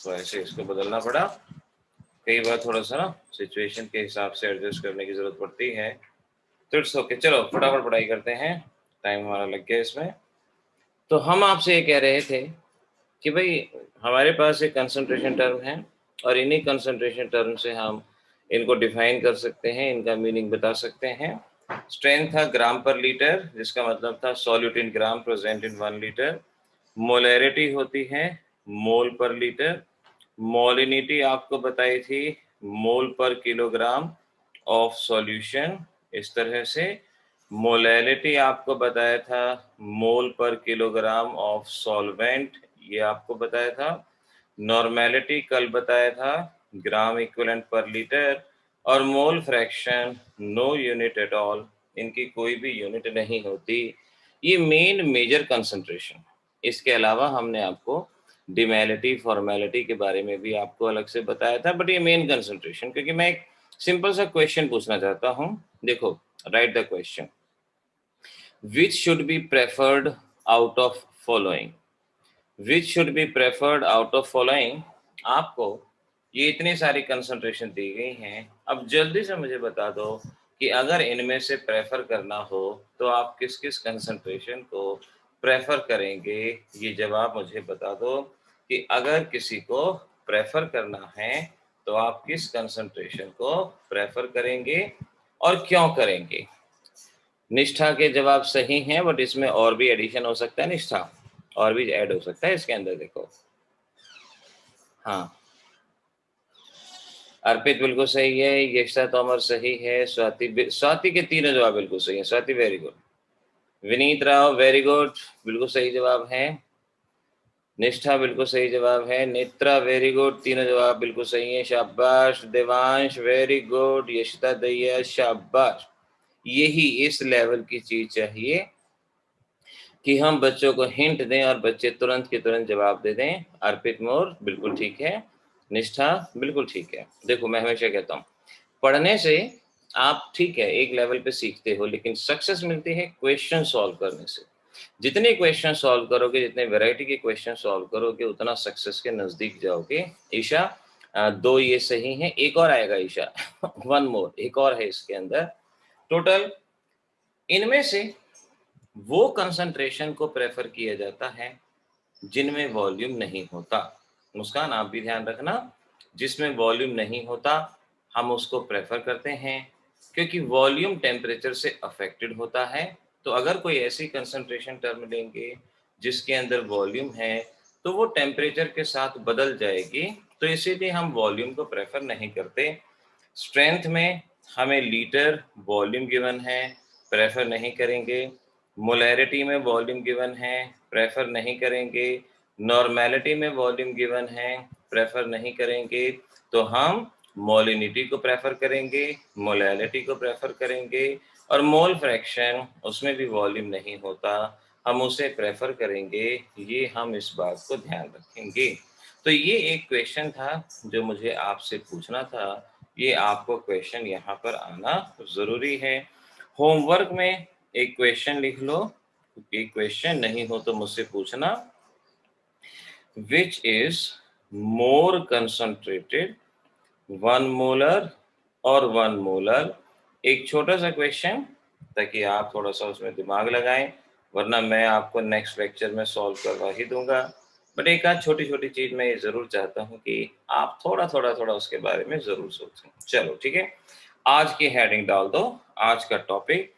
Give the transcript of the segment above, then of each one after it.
तो ऐसे इसको बदलना पड़ा। कई बार थोड़ा सा ना सिचुएशन के हिसाब से एडजस्ट करने की जरूरत पड़ती है, तो इट्स ओके। चलो फटाफट पढ़ाई करते हैं, टाइम हमारा लग गया इसमें। तो हम आपसे ये कह रहे थे कि भाई हमारे पास एक कंसंट्रेशन टर्म है और इन्हीं कंसंट्रेशन टर्म से हम इनको डिफाइन कर सकते हैं, इनका मीनिंग बता सकते हैं। स्ट्रेंथ था ग्राम पर लीटर, जिसका मतलब था solute in gram present in 1 litre. Molarity होती है मोल पर लीटर। मोलिनिटी आपको बताई थी मोल पर किलोग्राम ऑफ सॉल्यूशन, इस तरह से। मोलैलिटी आपको बताया था मोल पर किलोग्राम ऑफ सॉल्वेंट, ये आपको बताया था। नॉर्मेलिटी कल बताया था ग्राम इक्विवेलेंट पर लीटर। और mole fraction no unit at all, इनकी कोई भी यूनिट नहीं होती। ये मेन मेजर कंसंट्रेशन। इसके अलावा हमने आपको डिमेलिटी फॉर्मेलिटी के बारे में भी आपको अलग से बताया था, बट ये मेन कंसंट्रेशन। क्योंकि मैं एक सिंपल सा क्वेश्चन पूछना चाहता हूं, देखो right the question. Which should be preferred out of following? Which should be preferred out of following? आपको ये इतनी सारी कंसंट्रेशन दी गई हैं, अब जल्दी से मुझे बता दो कि अगर इनमें से प्रेफर करना हो तो आप किस किस कंसंट्रेशन को प्रेफर करेंगे। ये जवाब मुझे बता दो कि अगर किसी को प्रेफर करना है तो आप किस कंसंट्रेशन को प्रेफर करेंगे और क्यों करेंगे। निष्ठा के जवाब सही हैं, बट इसमें और भी एडिशन हो सकता है, निष्ठा और भी ऐड हो सकता है इसके अंदर। देखो हाँ, अर्पित बिल्कुल सही है, यशिता तोमर सही है, स्वाति के तीनों जवाब बिल्कुल सही है। Swati very good. Vineet Rao very good, बिल्कुल सही जवाब है। निष्ठा बिल्कुल सही जवाब है। नेत्रा वेरी गुड, तीनों जवाब बिल्कुल सही है, शाबाश। Devansh very good. यशिता दैया शाबाश। यही इस लेवल की चीज चाहिए कि हम बच्चों को हिंट दें और बच्चे तुरंत के तुरंत जवाब दे दें। अर्पित मोर बिल्कुल ठीक है, निष्ठा बिल्कुल ठीक है। देखो मैं हमेशा कहता हूँ पढ़ने से आप ठीक है एक लेवल पे सीखते हो, लेकिन सक्सेस मिलती है क्वेश्चन सॉल्व करने से। जितने क्वेश्चन सॉल्व करोगे, जितने वैरायटी के क्वेश्चन सॉल्व करोगे, उतना सक्सेस के नजदीक जाओगे। ईशा 2 ये सही हैं, एक और आएगा ईशा 1 मोर, एक और है इसके अंदर। टोटल इनमें से वो कंसंट्रेशन को प्रेफर किया जाता है जिनमें वॉल्यूम नहीं होता। मुस्कान आप भी ध्यान रखना, जिसमें वॉल्यूम नहीं होता हम उसको प्रेफर करते हैं, क्योंकि वॉल्यूम टेम्परेचर से अफेक्टेड होता है। तो अगर कोई ऐसी कंसंट्रेशन टर्म लेंगे जिसके अंदर वॉल्यूम है तो वो टेम्परेचर के साथ बदल जाएगी, तो इसीलिए हम वॉल्यूम को प्रेफर नहीं करते। स्ट्रेंथ में हमें लीटर वॉल्यूम गिवन है, प्रेफर नहीं करेंगे। मोलैरिटी में वॉल्यूम गिवन है, प्रेफर नहीं करेंगे। नॉर्मेलिटी में वॉल्यूम गिवन है, प्रेफर नहीं करेंगे। तो हम मोलिनिटी को प्रेफर करेंगे, मोलैलिटी को प्रेफर करेंगे। और मोल फ्रैक्शन उसमें भी वॉल्यूम नहीं होता, हम उसे प्रेफर करेंगे। ये हम इस बात को ध्यान रखेंगे। तो ये एक क्वेश्चन था जो मुझे आपसे पूछना था, ये आपको क्वेश्चन यहाँ पर आना जरूरी है। होमवर्क में एक क्वेश्चन लिख लो, एक क्वेश्चन नहीं हो तो मुझसे पूछना। Which is more concentrated 1 molar और 1 मोलर? एक छोटा सा क्वेश्चन ताकि आप थोड़ा सा उसमें दिमाग लगाएं, वरना मैं आपको नेक्स्ट लेक्चर में सॉल्व करवा ही दूंगा। बट एक आध छोटी छोटी चीज मैं ये जरूर चाहता हूँ कि आप थोड़ा उसके बारे में जरूर सोचें। चलो ठीक है, आज की हेडिंग डाल दो, आज का टॉपिक।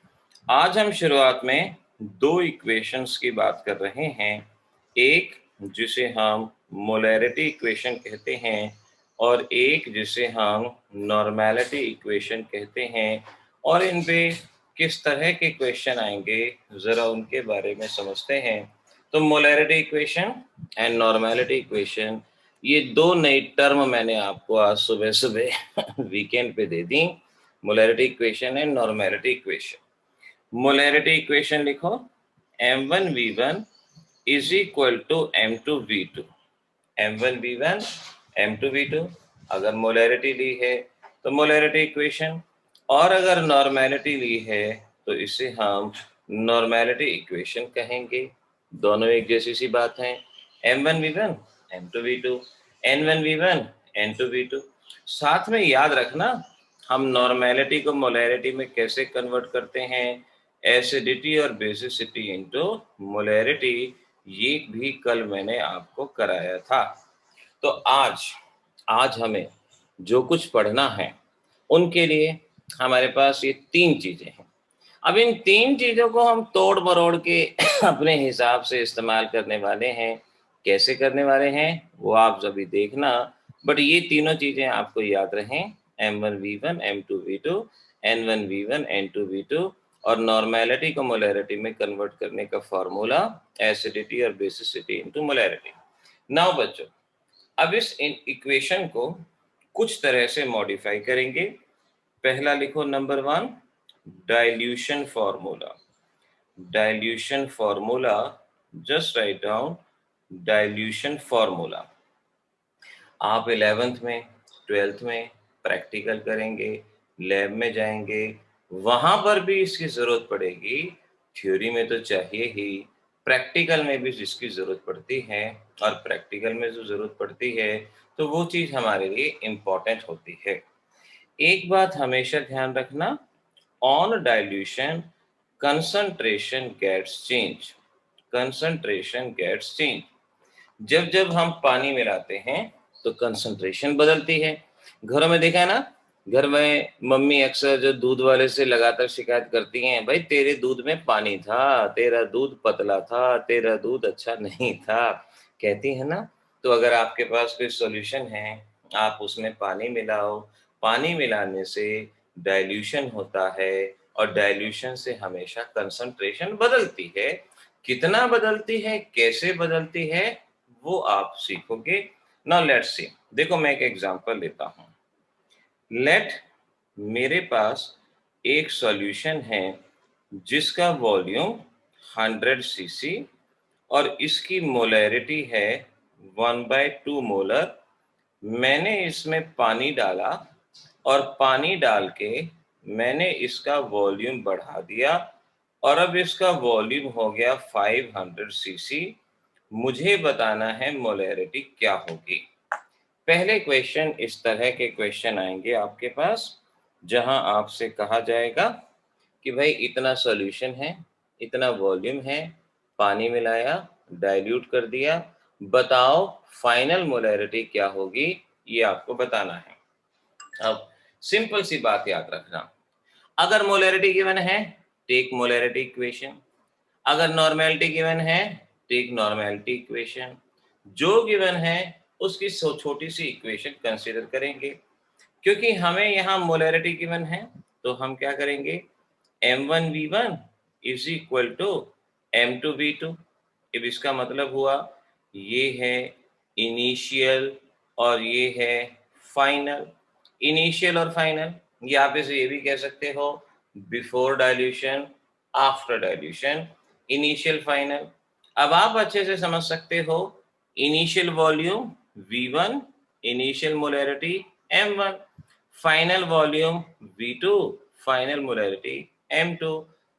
आज हम शुरुआत में 2 इक्वेशंस की बात कर रहे हैं, एक जिसे हम मोलैरिटी इक्वेशन कहते हैं और एक जिसे हम नॉर्मेलिटी इक्वेशन कहते हैं। और इन पे किस तरह के क्वेश्चन आएंगे जरा उनके बारे में समझते हैं। तो molarity equation and normality equation, ये 2 नई टर्म मैंने आपको आज सुबह सुबह वीकेंड पे दे दी। Molarity equation and normality equation. Molarity equation लिखो, m1v1 is equal to m2v2। m1v1 m2v2 अगर मोलैरिटी ली है तो मोलैरिटी इक्वेशन, और अगर नॉर्मेलिटी ली है तो इसे हम नॉर्मेलिटी इक्वेशन कहेंगे। दोनों एक जैसी सी बात है, m1v1 m2v2। N1V1 N2V2। साथ में याद रखना हम नॉर्मेलिटी को मोलैरिटी में कैसे कन्वर्ट करते हैं, एसिडिटी और बेसिसिटी इनटू मोलैरिटी, ये भी कल मैंने आपको कराया था। तो आज हमें जो कुछ पढ़ना है उनके लिए हमारे पास ये 3 चीजें हैं। अब इन 3 चीजों को हम तोड़ मरोड़ के अपने हिसाब से इस्तेमाल करने वाले हैं। कैसे करने वाले हैं वो आप अभी देखना, बट ये तीनों चीजें आपको याद रहें, M1V1 M2V2 N1V1 N2V2, और नॉर्मेलिटी को मोलैरिटी में कन्वर्ट करने का फॉर्मूला एसिडिटी और बेसिसिटी इनटू मोलैरिटी। नाउ बच्चों, अब इस इक्वेशन को कुछ तरह से मॉडिफाई करेंगे। पहला लिखो number 1, dilution formula. Dilution formula, just write down dilution formula. आप 11th में 12th में प्रैक्टिकल करेंगे, लैब में जाएंगे, वहां पर भी इसकी जरूरत पड़ेगी। थ्योरी में तो चाहिए ही, प्रैक्टिकल में भी जिसकी जरूरत पड़ती है, और प्रैक्टिकल में जो जरूरत पड़ती है तो वो चीज हमारे लिए इम्पोर्टेंट होती है। एक बात हमेशा ध्यान रखना, on dilution concentration gets change. Concentration gets change. जब जब हम पानी मिलाते हैं तो कंसंट्रेशन बदलती है। घरों में देखा है ना, घर में मम्मी अक्सर जो दूध वाले से लगातार शिकायत करती हैं, भाई तेरे दूध में पानी था, तेरा दूध पतला था, तेरा दूध अच्छा नहीं था, कहती है ना। तो अगर आपके पास कोई सॉल्यूशन है, आप उसमें पानी मिलाओ। पानी मिलाने से डाइल्यूशन होता है, और डाइल्यूशन से हमेशा कंसंट्रेशन बदलती है। कितना बदलती है, कैसे बदलती है, वो आप सीखोगे। नाउ लेट्स सी, देखो मैं एक एग्जांपल लेता हूं। लेट मेरे पास एक सॉल्यूशन है जिसका वॉल्यूम 100 सीसी और इसकी मोलैरिटी है 1/2 मोलर। मैंने इसमें पानी डाला और पानी डाल के मैंने इसका वॉल्यूम बढ़ा दिया, और अब इसका वॉल्यूम हो गया 500 सीसी। मुझे बताना है मोलैरिटी क्या होगी। पहले क्वेश्चन इस तरह के क्वेश्चन आएंगे आपके पास, जहां आपसे कहा जाएगा कि भाई इतना सॉल्यूशन है, इतना वॉल्यूम है, पानी मिलाया, डाइल्यूट कर दिया, बताओ फाइनल मोलैरिटी क्या होगी, ये आपको बताना है। अब सिंपल सी बात याद रखना, अगर मोलैरिटी गिवन है टेक मोलैरिटी इक्वेशन, अगर नॉर्मेलिटी गिवन है टेक नॉर्मेलिटी इक्वेशन। जो गिवन है उसकी छोटी सी इक्वेशन कंसीडर करेंगे। क्योंकि हमें यहाँ मोलैरिटी गिवन है तो हम क्या करेंगे, M1V1 is equal to M2V2। अब इसका मतलब हुआ ये है इनिशियल और ये है फाइनल। इनिशियल और फाइनल, ये आप इसे ये भी कह सकते हो before dilution, after dilution, initial final. अब आप अच्छे से समझ सकते हो, initial volume V1, initial molarity M1, final volume V2, final molarity M2।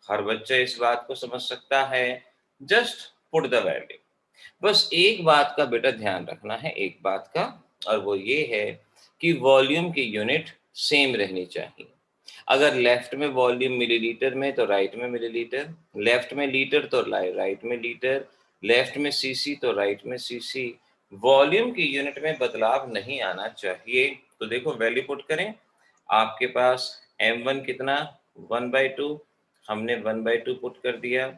हर बच्चा इस बात को समझ सकता है, जस्ट पुट द वैल्यू। बस एक बात का बेटा ध्यान रखना है, एक बात का, और वो ये है कि वॉल्यूम की यूनिट सेम रहनी चाहिए। अगर लेफ्ट में वॉल्यूम मिलीलीटर में तो राइट में मिलीलीटर, लेफ्ट में लीटर तो राइट में लीटर, लेफ्ट में सीसी तो राइट में सीसी। वॉल्यूम की यूनिट में बदलाव नहीं आना चाहिए। तो देखो वैल्यू पुट करें, आपके पास M1 कितना 1/2, हमने 1/2 पुट कर दिया।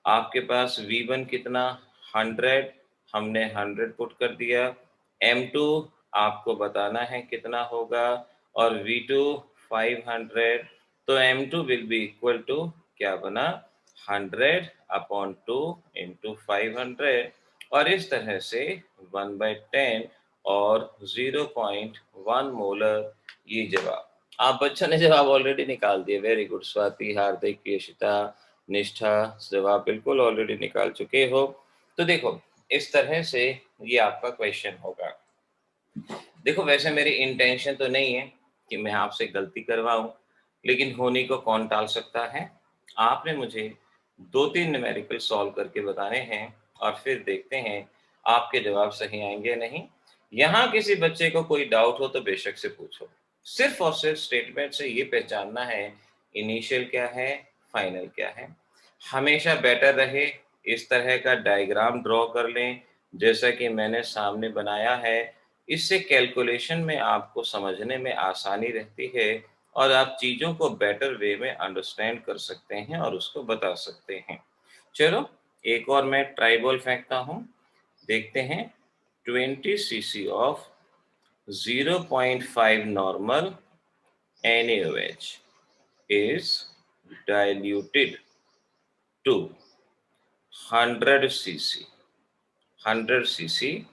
आपके पास V1 कितना 100, हमने 100 पुट कर दिया। M2 आपको बताना है कितना होगा, और V2 500। तो M2 will be equal to क्या बना 100/2 इंटू 500, और इस तरह से 1/10 और 0.1 मोलर, ये जवाब। आप बच्चों ने जवाब ऑलरेडी निकाल दिए, वेरी गुड। स्वाति, हार्दिक, यशिता, निष्ठा, जवाब बिल्कुल ऑलरेडी निकाल चुके हो। तो देखो इस तरह से ये आपका क्वेश्चन होगा। देखो वैसे मेरी इंटेंशन तो नहीं है कि मैं आपसे गलती करवाऊं, लेकिन होने को कौन टाल सकता है। आपने मुझे 2-3 न्यूमेरिकल सॉल्व करके बताने हैं, और फिर देखते हैं आपके जवाब सही आएंगे या नहीं। यहाँ किसी बच्चे को कोई डाउट हो तो बेशक से पूछो। सिर्फ और सिर्फ स्टेटमेंट से ये पहचानना है इनिशियल क्या है, फाइनल क्या है। हमेशा बेटर रहे इस तरह का डायग्राम ड्रॉ कर लें जैसा कि मैंने सामने बनाया है। इससे कैलकुलेशन में आपको समझने में आसानी रहती है और आप चीज़ों को बेटर वे में अंडरस्टैंड कर सकते हैं और उसको बता सकते हैं। चलो एक और मैं ट्राई बॉल फेंकता हूँ, देखते हैं। 20 cc of 0.5 normal NaOH is diluted to 100 cc. 100 cc.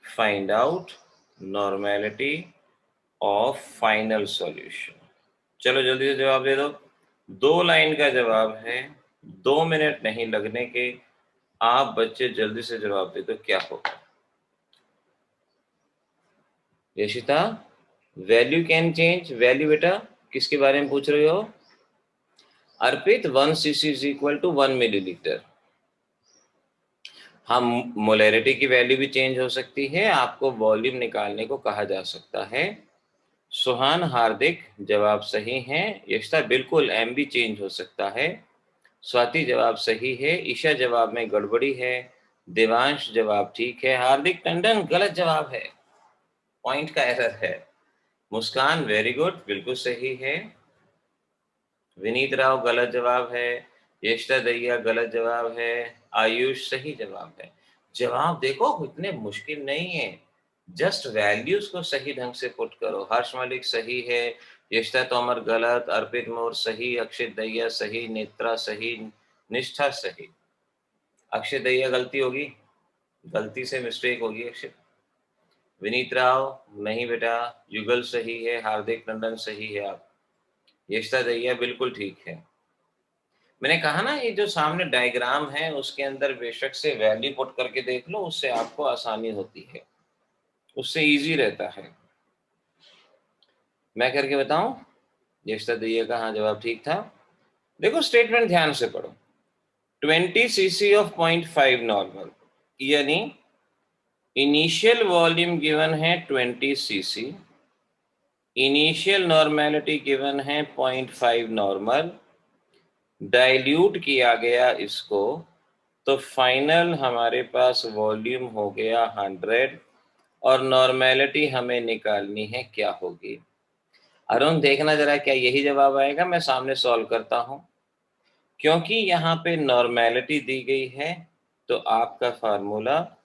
Find out normality of final solution. चलो जल्दी से जवाब दे दो। 2 लाइन का जवाब है, 2 मिनट नहीं लगने के। आप बच्चे जल्दी से जवाब दे दो क्या होगा। Yashita, value can change. Value बेटा किसके बारे में पूछ रहे हो? Arpit, 1 cc is equal to 1 millilitre. हाँ, मोलैरिटी की वैल्यू भी चेंज हो सकती है, आपको वॉल्यूम निकालने को कहा जा सकता है। सुहान, हार्दिक जवाब सही है। यशिता बिल्कुल, एम भी चेंज हो सकता है। स्वाति जवाब सही है। ईशा जवाब में गड़बड़ी है। देवांश जवाब ठीक है। हार्दिक टंडन गलत जवाब है, पॉइंट का एरर है। मुस्कान वेरी गुड, बिल्कुल सही है। विनीत राव गलत जवाब है। यशिता दहिया गलत जवाब है। आयुष सही जवाब है। जवाब देखो इतने मुश्किल नहीं है, जस्ट वैल्यूज को सही ढंग से पुट करो। हर्ष मलिक सही है। यशिता तोमर गलत। अर्पित मोर सही। अक्षित दहिया सही। नेत्रा सही। निष्ठा सही। अक्षय दहिया गलती होगी, गलती से मिस्टेक होगी अक्षय। विनीत राव नहीं बेटा, युगल सही है। हार्दिक टंडन सही है। आप यशिता दहिया बिल्कुल ठीक है। मैंने कहा ना, ये जो सामने डायग्राम है उसके अंदर बेशक से वैल्यू पुट करके देख लो, उससे आपको आसानी होती है, उससे इजी रहता है। मैं करके बताऊं? यशिता दहिया का हाँ जवाब ठीक था। देखो स्टेटमेंट ध्यान से पढ़ो। 20 cc ऑफ 0.5 नॉर्मल, यानी इनिशियल वॉल्यूम गिवन है 20 cc, इनिशियल नॉर्मेलिटी गिवन है 0.5 नॉर्मल, डाइल्यूट किया गया इसको, तो फाइनल हमारे पास वॉल्यूम हो गया 100 और नॉर्मेलिटी हमें निकालनी है क्या होगी। अरुण देखना जरा क्या यही जवाब आएगा। मैं सामने सॉल्व करता हूं, क्योंकि यहाँ पे नॉर्मेलिटी दी गई है तो आपका formula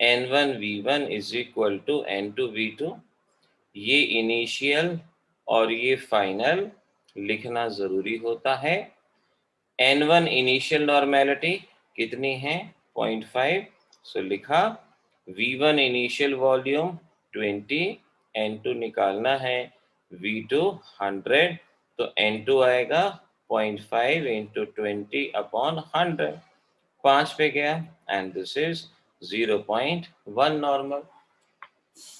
N1V1 is equal to N2V2। ये इनिशियल और ये फाइनल लिखना जरूरी होता है। N1 इनिशियल नॉर्मेलिटी कितनी है? 0.5, सो लिखा। V1 इनिशियल वॉल्यूम 20, N2 निकालना है, V2 100, तो N2 आएगा 0.5 इंटू 20 अपॉन 100, 5 पे गया, एंड दिस इज 0.1 नॉर्मल।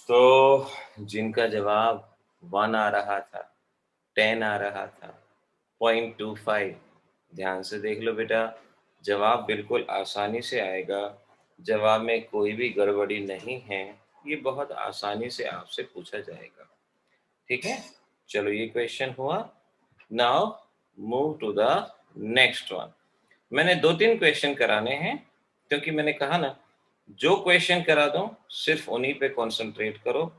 तो जिनका जवाब 1 आ रहा था, 10 आ रहा था, 0.25, ध्यान से देख लो बेटा, जवाब बिल्कुल आसानी से आएगा। जवाब में कोई भी गड़बड़ी नहीं है, ये बहुत आसानी से आपसे पूछा जाएगा। ठीक है, चलो ये क्वेश्चन हुआ। Now move to the next one. मैंने 2-3 क्वेश्चन कराने हैं, क्योंकि मैंने कहा ना, जो क्वेश्चन करा दूं सिर्फ उन्हीं पे कंसंट्रेट करो,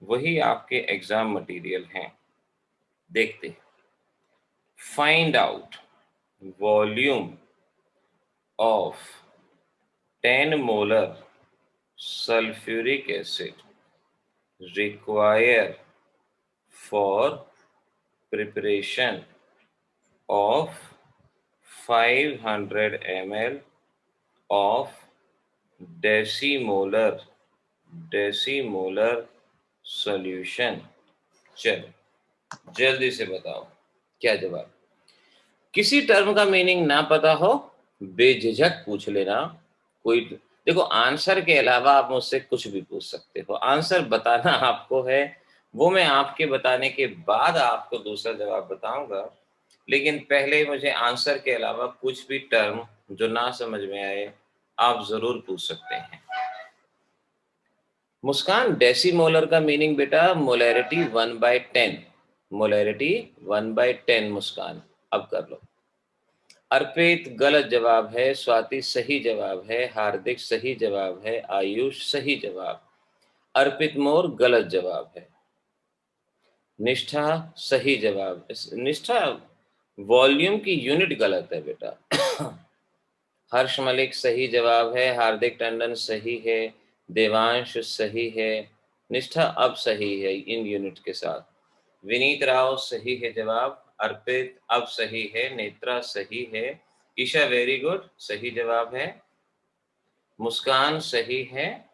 वही आपके एग्जाम मटेरियल हैं। देखते हैं। Find out volume of 10 molar sulfuric acid required for preparation of 500 ml of decimolar solution। चलो जल्दी से बताओ क्या जवाब। किसी टर्म का मीनिंग ना पता हो बेझिझक पूछ लेना। कोई देखो, आंसर के अलावा आप मुझसे कुछ भी पूछ सकते हो, आंसर बताना आपको है, वो मैं आपके बताने के बाद आपको दूसरा जवाब बताऊंगा। लेकिन पहले मुझे आंसर के अलावा कुछ भी टर्म जो ना समझ में आए आप जरूर पूछ सकते हैं। मुस्कान, डेसीमोलर का मीनिंग बेटा मोलैरिटी 1/10, मोलैरिटी 1/10 मुस्कान। अब कर लो। अर्पित गलत जवाब है, स्वाति सही जवाब है, हार्दिक सही जवाब है, आयुष सही जवाब, अर्पित मोर गलत जवाब है, निष्ठा सही जवाब। निष्ठा वॉल्यूम की यूनिट गलत है बेटा। हर्ष मलिक सही जवाब है, हार्दिक टंडन सही है, देवांश सही है, निष्ठा अब सही है इन यूनिट के साथ, विनीत राव सही है जवाब, अर्पित अब सही है, नेत्रा सही है, ईशा वेरी गुड सही जवाब है, मुस्कान सही है।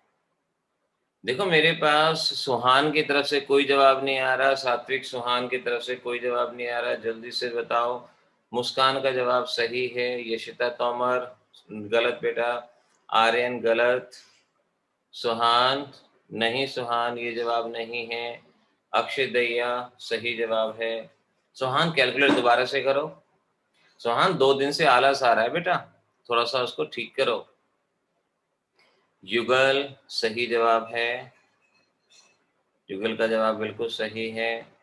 देखो मेरे पास सुहान की तरफ से कोई जवाब नहीं आ रहा, सात्विक सुहान की तरफ से कोई जवाब नहीं आ रहा, जल्दी से बताओ। मुस्कान का जवाब सही है, यशिता तोमर गलत बेटा, आर्यन गलत, सुहान नहीं, सुहान ये जवाब नहीं है, अक्षय दैया सही जवाब है। सुहान कैलकुलेट दोबारा से करो, सुहान 2 दिन से आलस आ रहा है बेटा, थोड़ा सा उसको ठीक करो। युगल सही जवाब है, युगल का जवाब बिल्कुल सही है।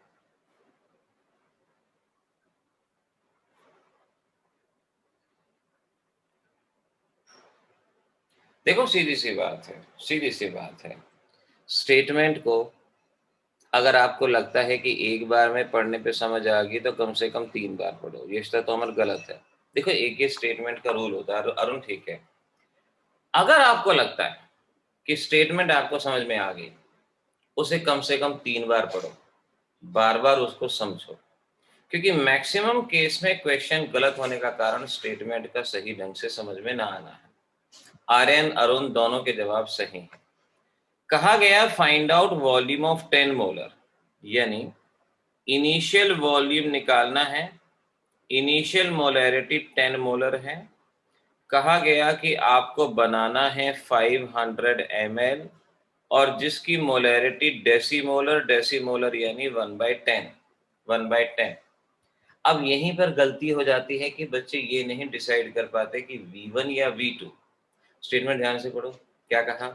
देखो सीधी सी बात है, सीधी सी बात है, स्टेटमेंट को अगर आपको लगता है कि एक बार में पढ़ने पे समझ आ गई तो कम से कम 3 बार पढ़ो, ये तो हमारा गलत है। देखो एक ही स्टेटमेंट का रूल होता है अरुण, ठीक है। अगर आपको लगता है कि स्टेटमेंट आपको समझ में आ गई, उसे कम से कम 3 बार पढ़ो, बार बार उसको समझो, क्योंकि मैक्सिमम केस में क्वेश्चन गलत होने का कारण स्टेटमेंट का सही ढंग से समझ में ना आना है। आर्यन अरुण दोनों के जवाब सही हैं। कहा गया find out volume of 10 molar, यानी इनिशियल वॉल्यूम निकालना है, इनिशियल मोलैरिटी 10 मोलर है। कहा गया कि आपको बनाना है 500 ml और जिसकी मोलैरिटी डेसीमोलर, डेसीमोलर यानी 1/10, 1/10। अब यहीं पर गलती हो जाती है कि बच्चे ये नहीं डिसाइड कर पाते कि V1 या V2। स्टेटमेंट ध्यान से पढ़ो, क्या कहा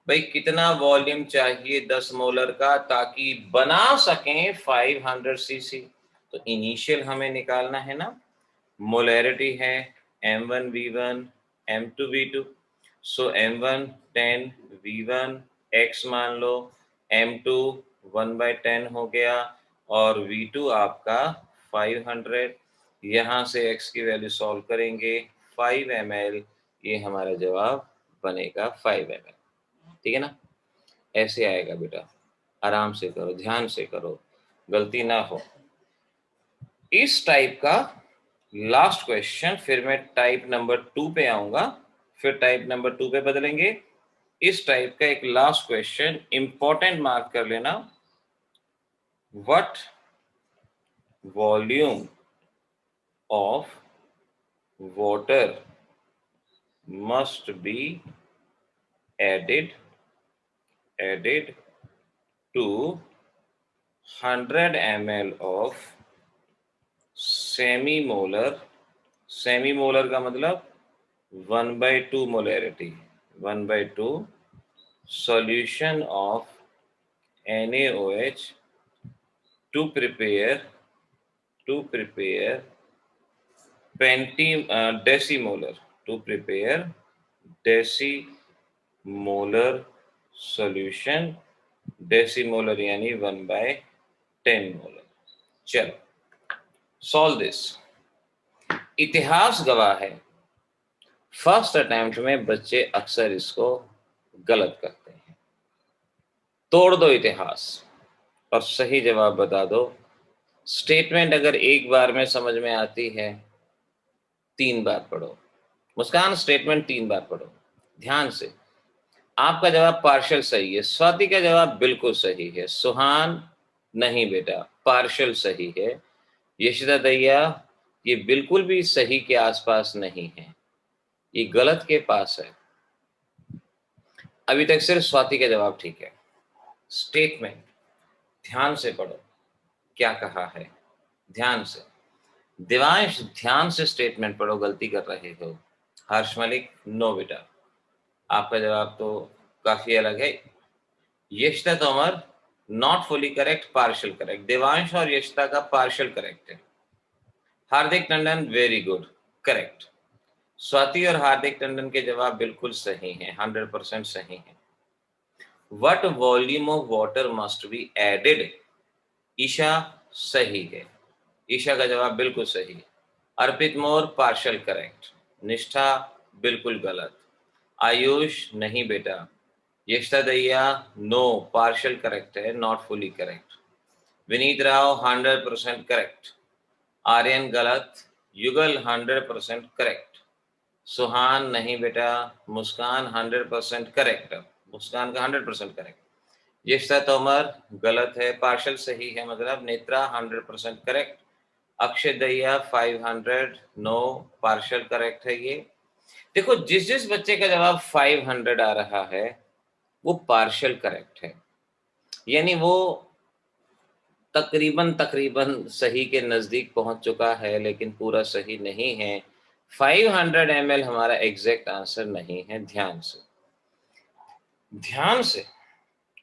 भाई, कितना वॉल्यूम चाहिए 10 मोलर का ताकि बना सकें 500 सीसी। तो इनिशियल हमें निकालना है ना, मोलैरिटी है M1V1 M2V2, सो M1 10 V1 X मान लो, M2 1/10 हो गया और V2 आपका 500। यहाँ से X की वैल्यू सॉल्व करेंगे, 5 ml, ये हमारा जवाब बनेगा 5 ml, ठीक है ना। ऐसे आएगा बेटा, आराम से करो, ध्यान से करो, गलती ना हो। इस टाइप का लास्ट क्वेश्चन, फिर मैं टाइप नंबर 2 पे आऊंगा, फिर टाइप नंबर 2 पे बदलेंगे। इस टाइप का एक लास्ट क्वेश्चन इंपॉर्टेंट मार्क कर लेना, what volume of water must be added to 100 ml of semi molar, semi molar का मतलब 1/2 molarity, 1/2 solution of NaOH to prepare decimolar, to prepare decimolar solution, decimolar यानी 1/10 molar. चलो solve this. इतिहास गवाह है, first attempt में बच्चे अक्सर इसको गलत करते हैं। तोड़ दो इतिहास और सही जवाब बता दो। स्टेटमेंट अगर एक बार में समझ में आती है, 3 बार पढ़ो। मुस्कान स्टेटमेंट 3 बार पढ़ो ध्यान से। आपका जवाब पार्शियल सही है, स्वाति का जवाब बिल्कुल सही है, सुहान नहीं बेटा पार्शियल सही है, यशिता दैया ये बिल्कुल भी सही के आसपास नहीं है, ये गलत के पास है। अभी तक सिर्फ स्वाति का जवाब ठीक है। स्टेटमेंट ध्यान से पढ़ो, क्या कहा है ध्यान से। दिवांश ध्यान से स्टेटमेंट पढ़ो, गलती कर रहे हो। हर्ष मलिक नो बेटा, आपका जवाब तो काफी अलग है। Yashita Tomar not fully correct, partial correct. Devansh और यशिता का पार्शियल करेक्ट है। Hardik Tandon very good, correct. Swati और हार्दिक टंडन के जवाब बिल्कुल सही हैं, 100% सही हैं। What volume of water must be added? Isha सही है, ईशा का जवाब बिल्कुल सही है। Arpit Mor partial correct. निष्ठा बिल्कुल गलत। आयुष नहीं बेटा। यशिता दैया नो, पार्शियल करेक्ट है, not fully correct. Vineet Rao 100% correct. Aryan गलत। युगल 100% करेक्ट। सुहान नहीं बेटा। मुस्कान 100% करेक्ट, मुस्कान का 100% करेक्ट। यशिता तोमर गलत है, पार्शियल सही है मतलब। नेत्रा 100% करेक्ट। अक्षय दैया 500 नो, पार्शियल करेक्ट है ये। देखो जिस जिस बच्चे का जवाब 500 आ रहा है वो पार्शियल करेक्ट है, यानी वो तकरीबन सही के नजदीक पहुंच चुका है, लेकिन पूरा सही नहीं है। 500 ml हमारा एग्जैक्ट आंसर नहीं है। ध्यान से, ध्यान से,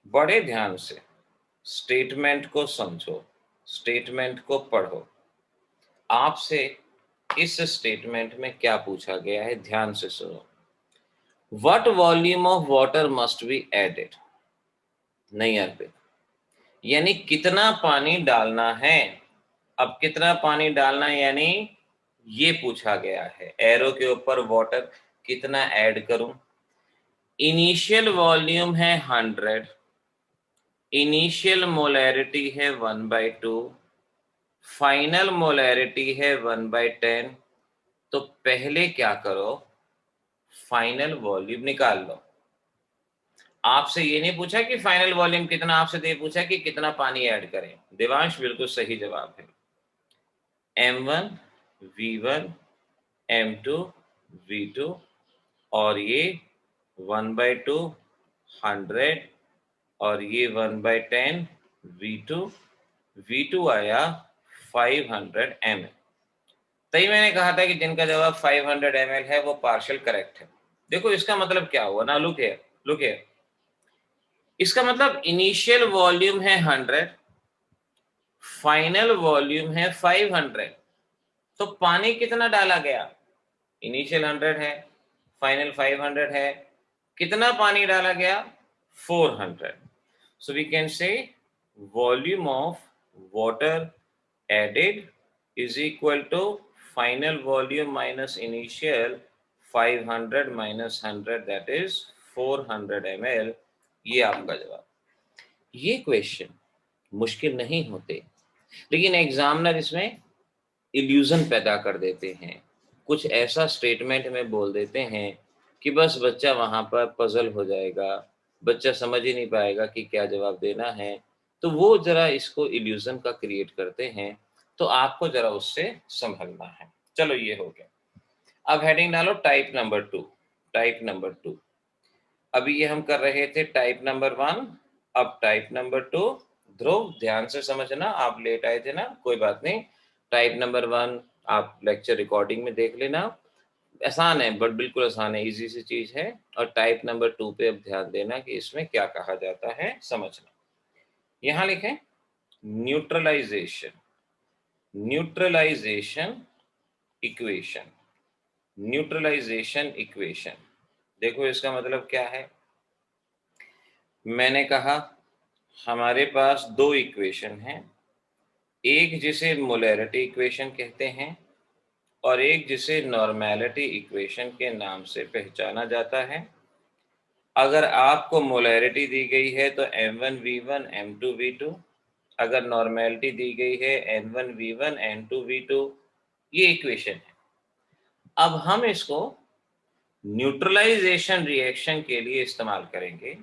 बड़े ध्यान से स्टेटमेंट को समझो, स्टेटमेंट को पढ़ो। आपसे इस स्टेटमेंट में क्या पूछा गया है, ध्यान से सुनो। What volume of water must be added? नहीं अर्पित, यानी कितना पानी डालना है। अब कितना पानी डालना है यानी ये पूछा गया है। एरो के ऊपर वाटर कितना ऐड करूं। इनिशियल वॉल्यूम है 100, इनिशियल मोलैरिटी है 1/2, फाइनल मोलैरिटी है 1/10। तो पहले क्या करो, फाइनल वॉल्यूम निकाल लो। आपसे ये नहीं पूछा कि फाइनल वॉल्यूम कितना, आपसे तो ये पूछा कि कितना पानी ऐड करें। देवांश बिल्कुल सही जवाब है। M1 V1 M2 V2 और ये 1/2 100 और ये 1/10 V2 आया 500 ml। तभी मैंने कहा था कि जिनका जवाब 500 ml है वो पार्शियल करेक्ट है। देखो इसका मतलब क्या हुआ ना, लुक हियर। इसका मतलब इनिशियल वॉल्यूम है 100, फाइनल वॉल्यूम है 500। तो पानी कितना डाला गया, इनिशियल 100 है, फाइनल 500 है, कितना पानी डाला गया 400। So we can say volume of water added is equal to final volume minus initial 500 minus 100 that is 400 ml। ये आपका जवाब। ये क्वेश्चन मुश्किल नहीं होते, लेकिन एग्जामिनर इसमें इल्यूजन पैदा कर देते हैं। कुछ ऐसा स्टेटमेंट में बोल देते हैं कि बस बच्चा वहां पर पजल हो जाएगा, बच्चा समझ ही नहीं पाएगा कि क्या जवाब देना है। तो वो जरा इसको इल्यूजन का क्रिएट करते हैं, तो आपको जरा उससे संभलना है। चलो ये हो गया। अब हेडिंग डालो टाइप नंबर 2। टाइप नंबर 2, अभी ये हम कर रहे थे टाइप नंबर 1, अब टाइप नंबर 2। ध्रुव ध्यान से समझना, आप लेट आए थे ना, कोई बात नहीं। टाइप नंबर 1 आप लेक्चर रिकॉर्डिंग में देख लेना, आसान है, बट बिल्कुल आसान है, इजी सी चीज है। और टाइप नंबर 2 पे अब ध्यान देना कि इसमें क्या कहा जाता है, समझना। यहां लिखें neutralization, neutralization equation, neutralization equation. देखो इसका मतलब क्या है। मैंने कहा हमारे पास दो इक्वेशन हैं, एक जिसे मोलैरिटी इक्वेशन कहते हैं और एक जिसे नॉर्मेलिटी इक्वेशन के नाम से पहचाना जाता है। अगर आपको मोलैरिटी दी गई है तो M1V1 M2V2, अगर नॉर्मेलिटी दी गई है N1V1 N2V2, ये इक्वेशन है। अब हम इसको न्यूट्रलाइजेशन रिएक्शन के लिए इस्तेमाल करेंगे।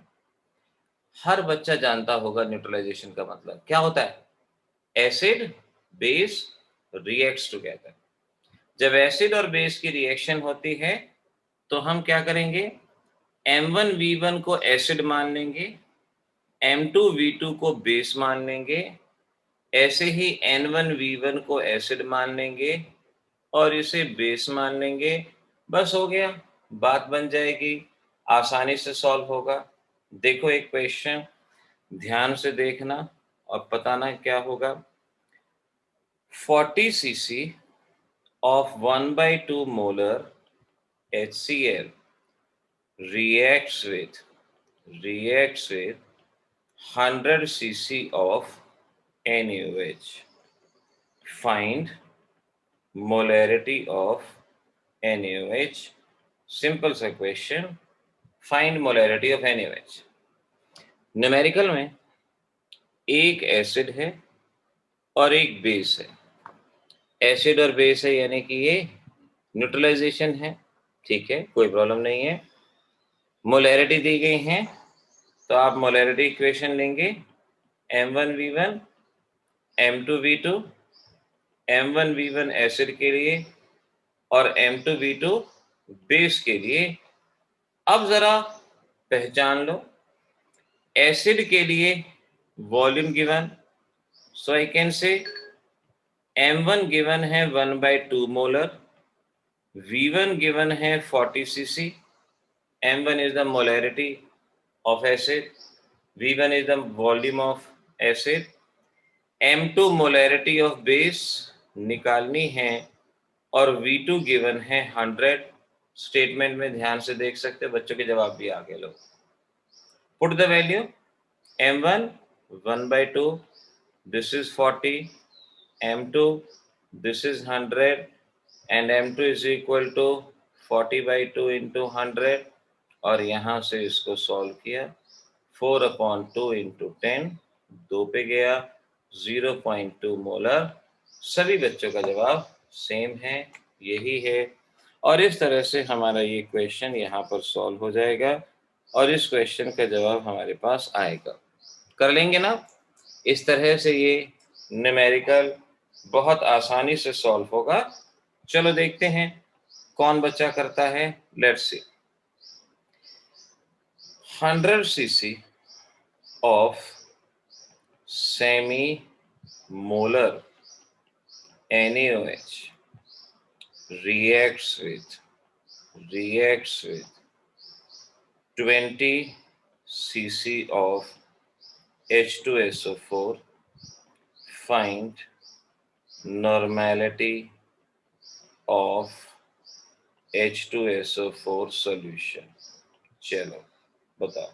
हर बच्चा जानता होगा न्यूट्रलाइजेशन का मतलब क्या होता है। Acid base reacts together. जब एसिड और बेस की रिएक्शन होती है तो हम क्या करेंगे, M1V1 को एसिड मान लेंगे, M2V2 को बेस मान लेंगे, ऐसे ही N1V1 को एसिड मान लेंगे और इसे बेस मान लेंगे। बस हो गया, बात बन जाएगी, आसानी से सॉल्व होगा। देखो एक क्वेश्चन, ध्यान से देखना और बताना क्या होगा। 40 cc of 1/2 molar HCl reacts with 100 cc of NaOH. Find molarity of NaOH. Simple सा question, find molarity of NaOH। Numerical में एक एसिड है और एक बेस है। एसिड और बेस है यानी कि ये न्यूट्रलाइजेशन है, ठीक है, कोई प्रॉब्लम नहीं है। मोलैरिटी दी गई है तो आप मोलैरिटी इक्वेशन लेंगे M1V1 M2V2, M1V1 एसिड के लिए और M2V2 बेस के लिए। अब जरा पहचान लो, एसिड के लिए volume given, so I can say M1 given है 1/2 मोलर, V1 गिवन है 40 cc, M1 is the molarity of acid, V1 is the volume of acid, M2 molarity of base निकालनी है और V2 गिवन है 100। Statement में ध्यान से देख सकते हैं, बच्चों के जवाब भी आगे लो। Put the value M1 1/2, this is 40, M2 this is 100 and M2 is equal to 40/2 into 100 और यहाँ से इसको सॉल्व किया 4/2 into 10, 2 पे गया 0.2 मोलर। सभी बच्चों का जवाब सेम है, यही है। और इस तरह से हमारा ये क्वेश्चन यहाँ पर सॉल्व हो जाएगा और इस क्वेश्चन का जवाब हमारे पास आएगा। कर लेंगे ना? इस तरह से ये न्यूमेरिकल बहुत आसानी से सॉल्व होगा। चलो देखते हैं कौन बच्चा करता है। Let's see. 100 cc of semi molar NaOH reacts with 20 cc of H2SO4. Find normality of H2SO4 solution। चलो बताओ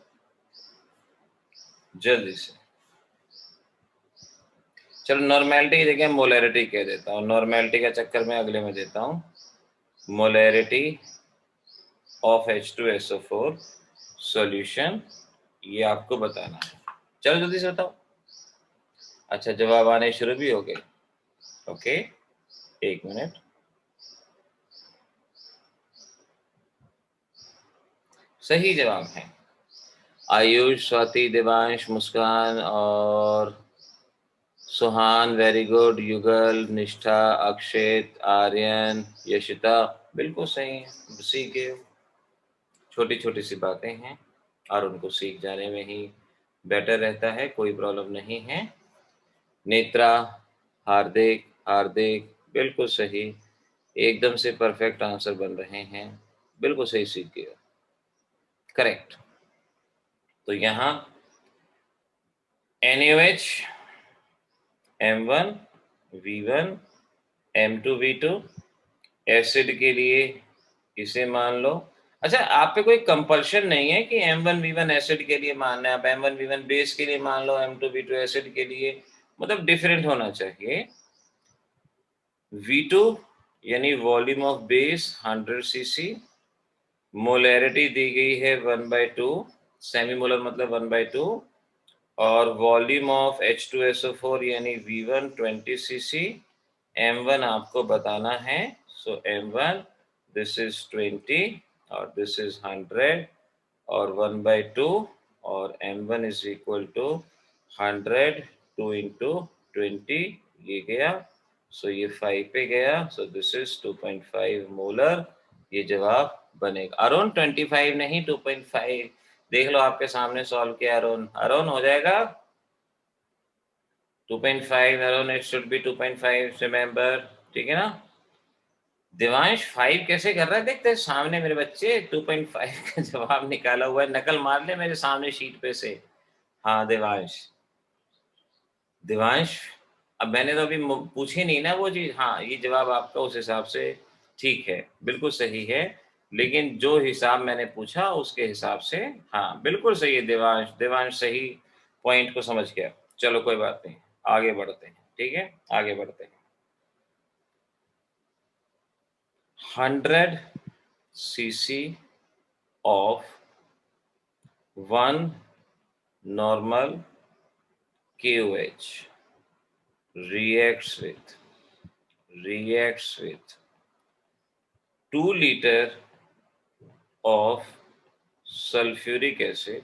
जल्दी से। चलो नॉर्मेलिटी की जगह मोलैरिटी कह देता हूँ, नॉर्मेलिटी का चक्कर में अगले में देता हूँ। मोलैरिटी ऑफ H2SO4 सॉल्यूशन, ये आपको बताना है। चलो जल्दी से बताओ। अच्छा जवाब आने शुरू भी हो गए। ओके, एक मिनट। सही जवाब है आयुष, स्वाति, देवांश, मुस्कान और सुहान, वेरी गुड। युगल, निष्ठा, अक्षित, आर्यन, यशिता, बिल्कुल सही है, सीख गए। छोटी छोटी सी बातें हैं और उनको सीख जाने में ही बेटर रहता है, कोई प्रॉब्लम नहीं है। नेत्रा, हार्दिक, हार्दिक, बिल्कुल सही, एकदम से परफेक्ट आंसर बन रहे हैं, बिल्कुल सही सीख गए, करेक्ट। तो यहाँ NaOH M1 V1 M2 V2 acid के लिए इसे मान लो। अच्छा आप पे कोई कंपल्शन नहीं है कि M1 V1 एसिड के लिए मानना है, आप M1 V1 बेस के लिए मान लो, M2 V2 एसिड के लिए, मतलब डिफरेंट होना चाहिए। V2 यानी volume of base 100 cc, molarity दी गई है 1/2, सेमी मोलर मतलब 1/2, और वॉल्यूम ऑफ H2SO4 यानी V1 20 cc, M1 आपको बताना है, सो M1 दिस इज 20 और दिस इज 100 और 1/2 और M1 is equal to 100, 2 into 20 ये गया, सो ये 5 पे गया, सो दिस इज 2.5 मोलर। ये जवाब बनेगा। अरुण 25 नहीं 2.5, देख लो आपके सामने सॉल्व किया। अरुण, अरुण हो जाएगा 2.5, Arun it should be 2.5, remember, ठीक है ना। देवांश 5 कैसे कर रहा है, देखते हैं सामने मेरे बच्चे 2.5 का जवाब निकाला हुआ है, नकल मार ले मेरे सामने शीट पे से। हाँ देवांश, देवांश, अब मैंने तो अभी पूछी नहीं ना वो चीज। हाँ ये जवाब आपका उस हिसाब से ठीक है, बिल्कुल सही है, लेकिन जो हिसाब मैंने पूछा उसके हिसाब से हाँ बिल्कुल सही है देवांश। देवांश सही पॉइंट को समझ गया। चलो कोई बात नहीं, आगे बढ़ते हैं। ठीक है, आगे बढ़ते हैं। 100 cc of one normal KOH reacts with 2 liter of sulfuric acid.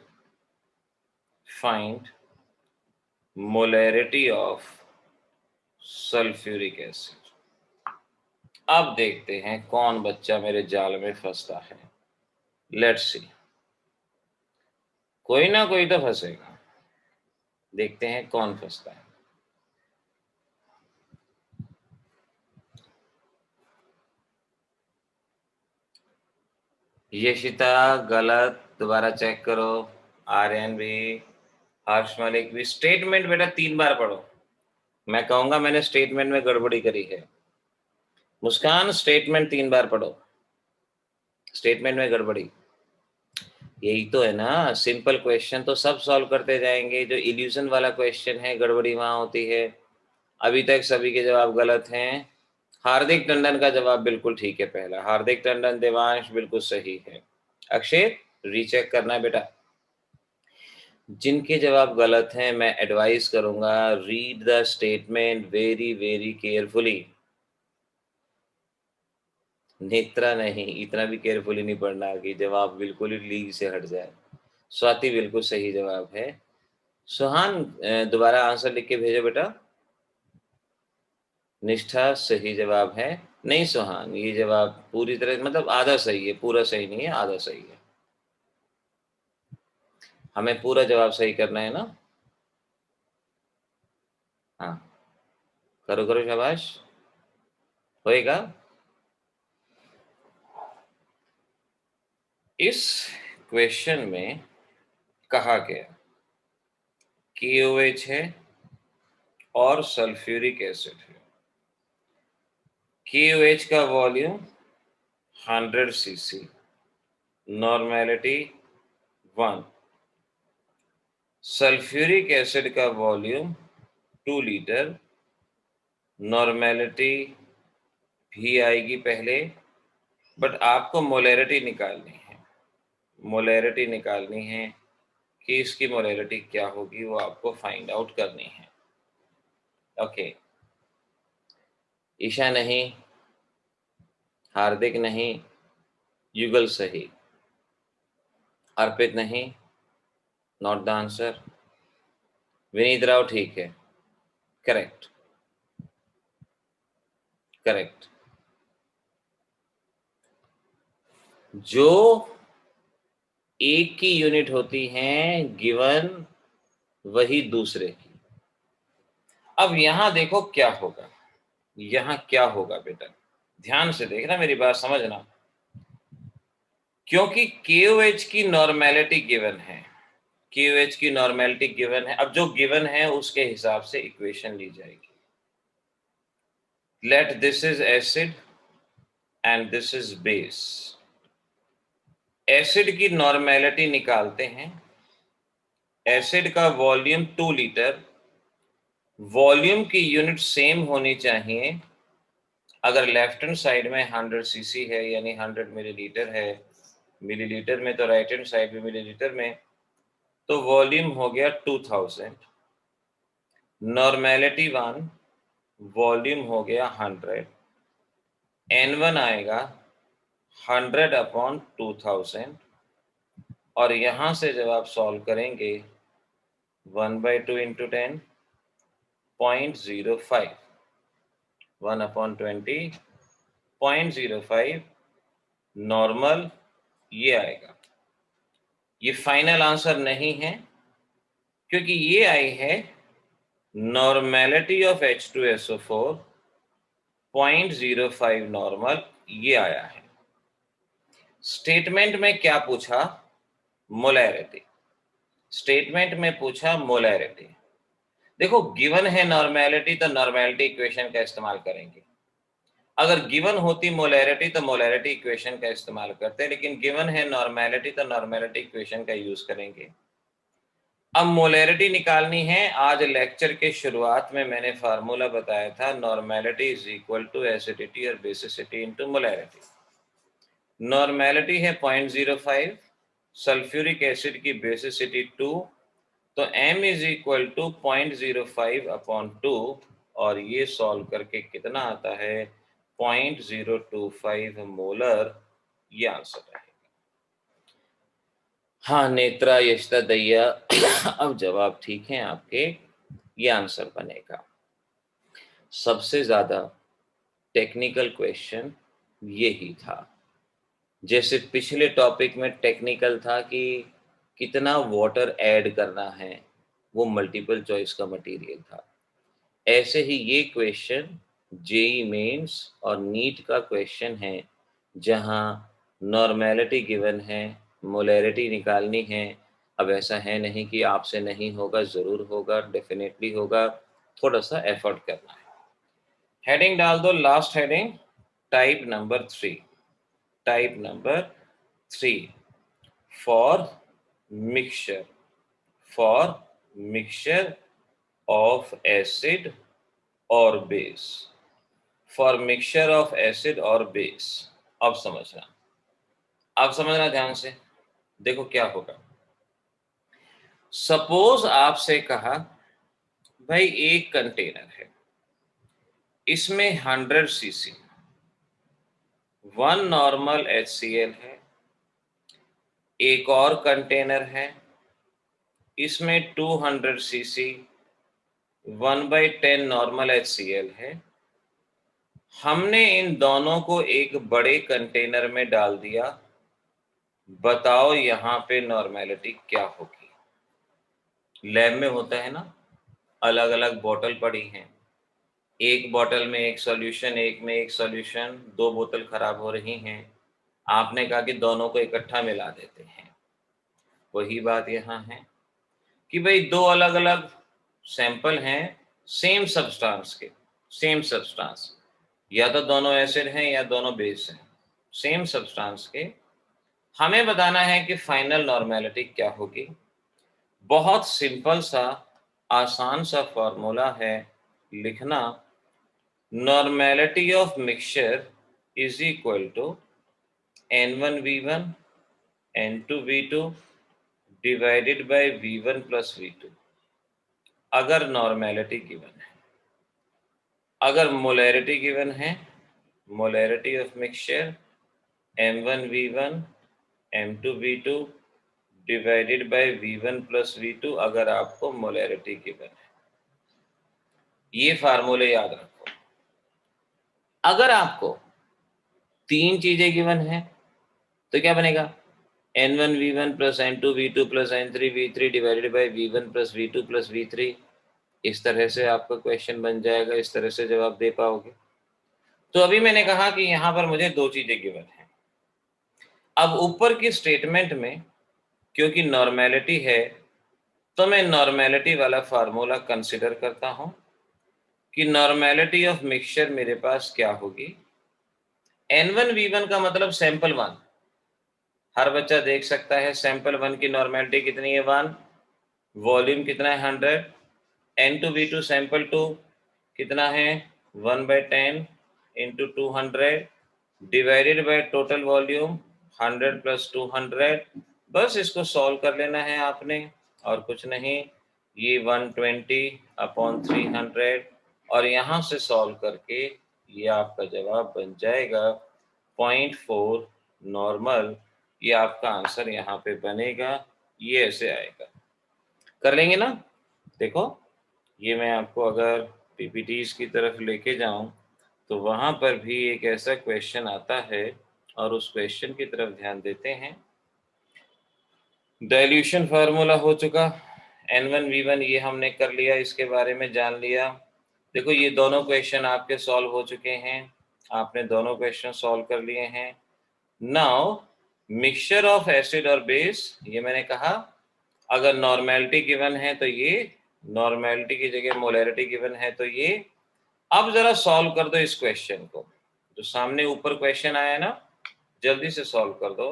Find molarity of sulfuric acid. अब देखते हैं कौन बच्चा मेरे जाल में फंसता है। लेट्स सी, कोई ना कोई तो फंसेगा। देखते हैं कौन फंसता है। यशिता गलत, दोबारा चेक करो। आर्यन भी, हर्ष मलिक भी। स्टेटमेंट बेटा 3 बार पढ़ो। मैं कहूंगा मैंने स्टेटमेंट में गड़बड़ी करी है। मुस्कान स्टेटमेंट 3 बार पढ़ो। स्टेटमेंट में गड़बड़ी, यही तो है ना। सिंपल क्वेश्चन तो सब सॉल्व करते जाएंगे, जो इल्यूजन वाला क्वेश्चन है गड़बड़ी वहां होती है। अभी तक सभी के जवाब गलत हैं। हार्दिक टंडन का जवाब बिल्कुल ठीक है पहला। हार्दिक टंडन, देवांश बिल्कुल सही है। अक्षय रीचेक करना है बेटा। जिनके जवाब गलत हैं मैं एडवाइस करूंगा, read the statement very very carefully. Netra नहीं, इतना भी केयरफुली नहीं पढ़ना कि जवाब बिल्कुल ही लीग से हट जाए। स्वाति बिल्कुल सही जवाब है। सुहान दोबारा आंसर लिख के भेजो बेटा। निष्ठा सही जवाब है। नहीं सुहान, ये जवाब पूरी तरह मतलब आधा सही है, पूरा सही नहीं है, आधा सही है। हमें पूरा जवाब सही करना है ना। हाँ करो करो, शाबाश, होएगा। इस क्वेश्चन में कहा गया KOH है और सल्फ्यूरिक एसिड है। KOH का volume 100 cc, normality 1। Sulphuric acid का वॉल्यूम 2 लीटर, नॉर्मेलिटी भी आएगी पहले, बट आपको मोलैरिटी निकालनी है। मोलैरिटी निकालनी है कि इसकी मोलैरिटी क्या होगी, वो आपको फाइंड आउट करनी है। ओके, ईशा नहीं, हार्दिक नहीं, युगल सही, अर्पित नहीं, not the answer. Vineet Rao ठीक है, करेक्ट करेक्ट। जो एक की यूनिट होती हैं गिवन, वही दूसरे की। अब यहां देखो क्या होगा, यहां क्या होगा बेटा, ध्यान से देखना, मेरी बात समझना। क्योंकि KOH की नॉर्मेलिटी गिवन है, KOH की नॉर्मेलिटी गिवन है। अब जो गिवन है उसके हिसाब से इक्वेशन ली जाएगी। Let this is acid and this is base. Acid की नॉर्मेलिटी निकालते हैं। एसिड का वॉल्यूम 2 लीटर, वॉल्यूम की यूनिट सेम होनी चाहिए। अगर लेफ्ट हैंड साइड में 100 cc है यानी 100 मिलीलीटर है, मिलीलीटर में तो राइट हैंड साइड में मिलीलीटर में, तो वॉल्यूम हो गया 2000। नॉर्मेलिटी 1, वॉल्यूम हो गया 100। N1 आएगा 100 अपॉन 2000, और यहां से जब आप सॉल्व करेंगे 1/2 इंटू 10 0.05, 1/20 0.05 नॉर्मल, ये आएगा। ये फाइनल आंसर नहीं है क्योंकि ये आई है नॉर्मेलिटी ऑफ H2SO4 0.05 नॉर्मल, ये आया है। स्टेटमेंट में क्या पूछा, मोलैरिटी। स्टेटमेंट में पूछा मोलैरिटी। देखो गिवन है नॉर्मेलिटी तो नॉर्मेलिटी इक्वेशन का इस्तेमाल करेंगे। अगर गिवन होती मोलैरिटी तो मोलैरिटी इक्वेशन का इस्तेमाल करते, लेकिन गिवन है नॉर्मेलिटी तो नॉर्मेलिटी इक्वेशन का यूज करेंगे। अब मोलैरिटी निकालनी है। आज लेक्चर के शुरुआत में मैंने फार्मूला बताया था, normality is equal to acidity और बेसिसिटी इनटू मोलैरिटी। नॉर्मेलिटी है 0.05, सल्फ्यूरिक एसिड की बेसिसिटी 2, तो m is equal to 0.05 upon 2, और ये सॉल्व करके कितना आता है 0.025 मोलर, ये आंसर रहेगा। हाँ नेत्रा, यशता, दैया अब जवाब ठीक है आपके, ये आंसर बनेगा। सबसे ज्यादा टेक्निकल क्वेश्चन यही था। जैसे पिछले टॉपिक में टेक्निकल था कि कितना वाटर ऐड करना है, वो मल्टीपल चॉइस का मटेरियल था। ऐसे ही ये क्वेश्चन जेई मेंस और नीट का क्वेश्चन है, जहां नॉर्मेलिटी गिवन है, मोलैरिटी निकालनी है। अब ऐसा है नहीं कि आपसे नहीं होगा, जरूर होगा, डेफिनेटली होगा, थोड़ा सा एफर्ट करना है। हेडिंग डाल दो, last heading, type number 3। Type number 3 for mixture, for mixture of acid और base, for mixture of acid और बेस। अब समझना, अब समझना ध्यान से। देखो क्या होगा। सपोज आपसे कहा भाई एक कंटेनर है, इसमें 100 सीसी 1 नॉर्मल HCl है। एक और कंटेनर है, इसमें 200 सीसी 1/10 नॉर्मल HCl है। हमने इन दोनों को एक बड़े कंटेनर में डाल दिया। बताओ यहाँ पे नॉर्मेलिटी क्या होगी। लैब में होता है ना, अलग अलग बोतल पड़ी हैं, एक बोतल में एक सॉल्यूशन, एक में एक सॉल्यूशन, 2 बोतल खराब हो रही हैं। आपने कहा कि दोनों को इकट्ठा मिला देते हैं। वही बात यहाँ है कि भाई 2 अलग अलग सैंपल हैं सेम सब्सटेंस के, सेम सब्सटेंस, या तो दोनों एसिड हैं या दोनों बेस हैं, सेम सब्सटेंस के। हमें बताना है कि फाइनल नॉर्मेलिटी क्या होगी। बहुत सिंपल सा आसान सा फॉर्मूला है लिखना, normality of mixture is equal to N1V1 N2V2 divided by V1 plus V2। अगर नॉर्मेलिटी गिवन है, अगर मोलैरिटी गिवन है, molarity of mixture M1V1 M2V2 divided by V1 plus V2, अगर आपको मोलैरिटी गिवन है। ये फार्मूले याद रखो। अगर आपको 3 चीजें गिवन है तो क्या बनेगा, N1V1 plus N2V2 plus N3V3 divided by V1 plus V2 plus V3। इस तरह से आपका क्वेश्चन बन जाएगा, इस तरह से जवाब दे पाओगे। तो अभी मैंने कहा कि यहां पर मुझे 2 चीजें गिवन है। अब ऊपर की स्टेटमेंट में क्योंकि नॉर्मेलिटी है, तो मैं नॉर्मेलिटी वाला फार्मूला कंसिडर करता हूं कि नॉर्मेलिटी ऑफ मिक्सचर मेरे पास क्या होगी। N1V1 का मतलब सैंपल 1, हर बच्चा देख सकता है सैंपल 1 की नॉर्मेलिटी कितनी है 1, वॉल्यूम कितना है 100। N2V2 सैंपल 2 कितना है 1/10 into 200 divided by total volume 100 plus 200। बस इसको सॉल्व कर लेना है आपने, और कुछ नहीं। ये 120 अपॉन 300, और यहाँ से सॉल्व करके ये आपका जवाब बन जाएगा 0.4 नॉर्मल। ये आपका आंसर यहाँ पे बनेगा, ये ऐसे आएगा। कर लेंगे ना। देखो ये मैं आपको अगर पीपीटीज की तरफ लेके जाऊं तो वहां पर भी एक ऐसा क्वेश्चन आता है, और उस क्वेश्चन की तरफ ध्यान देते हैं। डाइल्यूशन फार्मूला हो चुका, N1V1 ये हमने कर लिया, इसके बारे में जान लिया। देखो ये दोनों क्वेश्चन आपके सॉल्व हो चुके हैं, आपने दोनों क्वेश्चन सॉल्व कर लिए हैं। नाउ मिक्सचर ऑफ एसिड और बेस, ये मैंने कहा अगर नॉर्मेलिटी गिवन है तो ये, नॉर्मेलिटी की जगह मोलैरिटी गिवन है तो ये। अब जरा सॉल्व कर दो इस क्वेश्चन को, जो सामने ऊपर क्वेश्चन आया ना, जल्दी से सॉल्व कर दो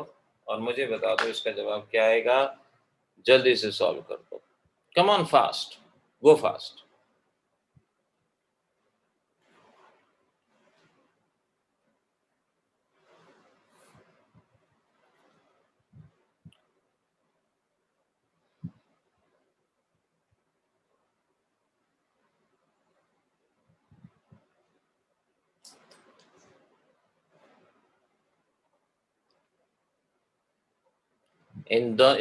और मुझे बता दो इसका जवाब क्या आएगा। जल्दी से सॉल्व कर दो, come on, fast, go fast.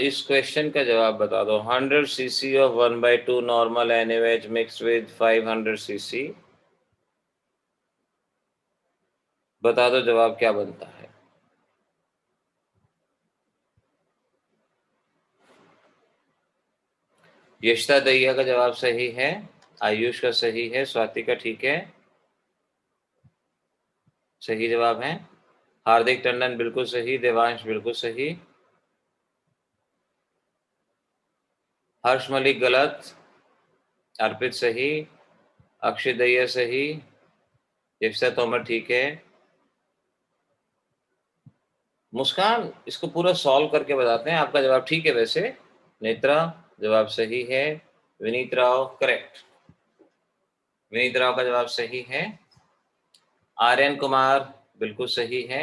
इस क्वेश्चन का जवाब बता दो। 100 cc of 1/2 normal NaOH mixed with 500 cc, बता दो जवाब क्या बनता है। यशिता दहिया का जवाब सही है, आयुष का सही है, स्वाति का ठीक है, सही जवाब है। हार्दिक टंडन बिल्कुल सही, देवांश बिल्कुल सही, हर्ष मलिक गलत, अर्पित सही, अक्षय दहिया सही, यशिता तोमर ठीक है। मुस्कान इसको पूरा सॉल्व करके बताते हैं, आपका जवाब ठीक है वैसे। नेत्रा जवाब सही है, विनीत राव करेक्ट, विनीत राव का जवाब सही है। आर्यन कुमार बिल्कुल सही है,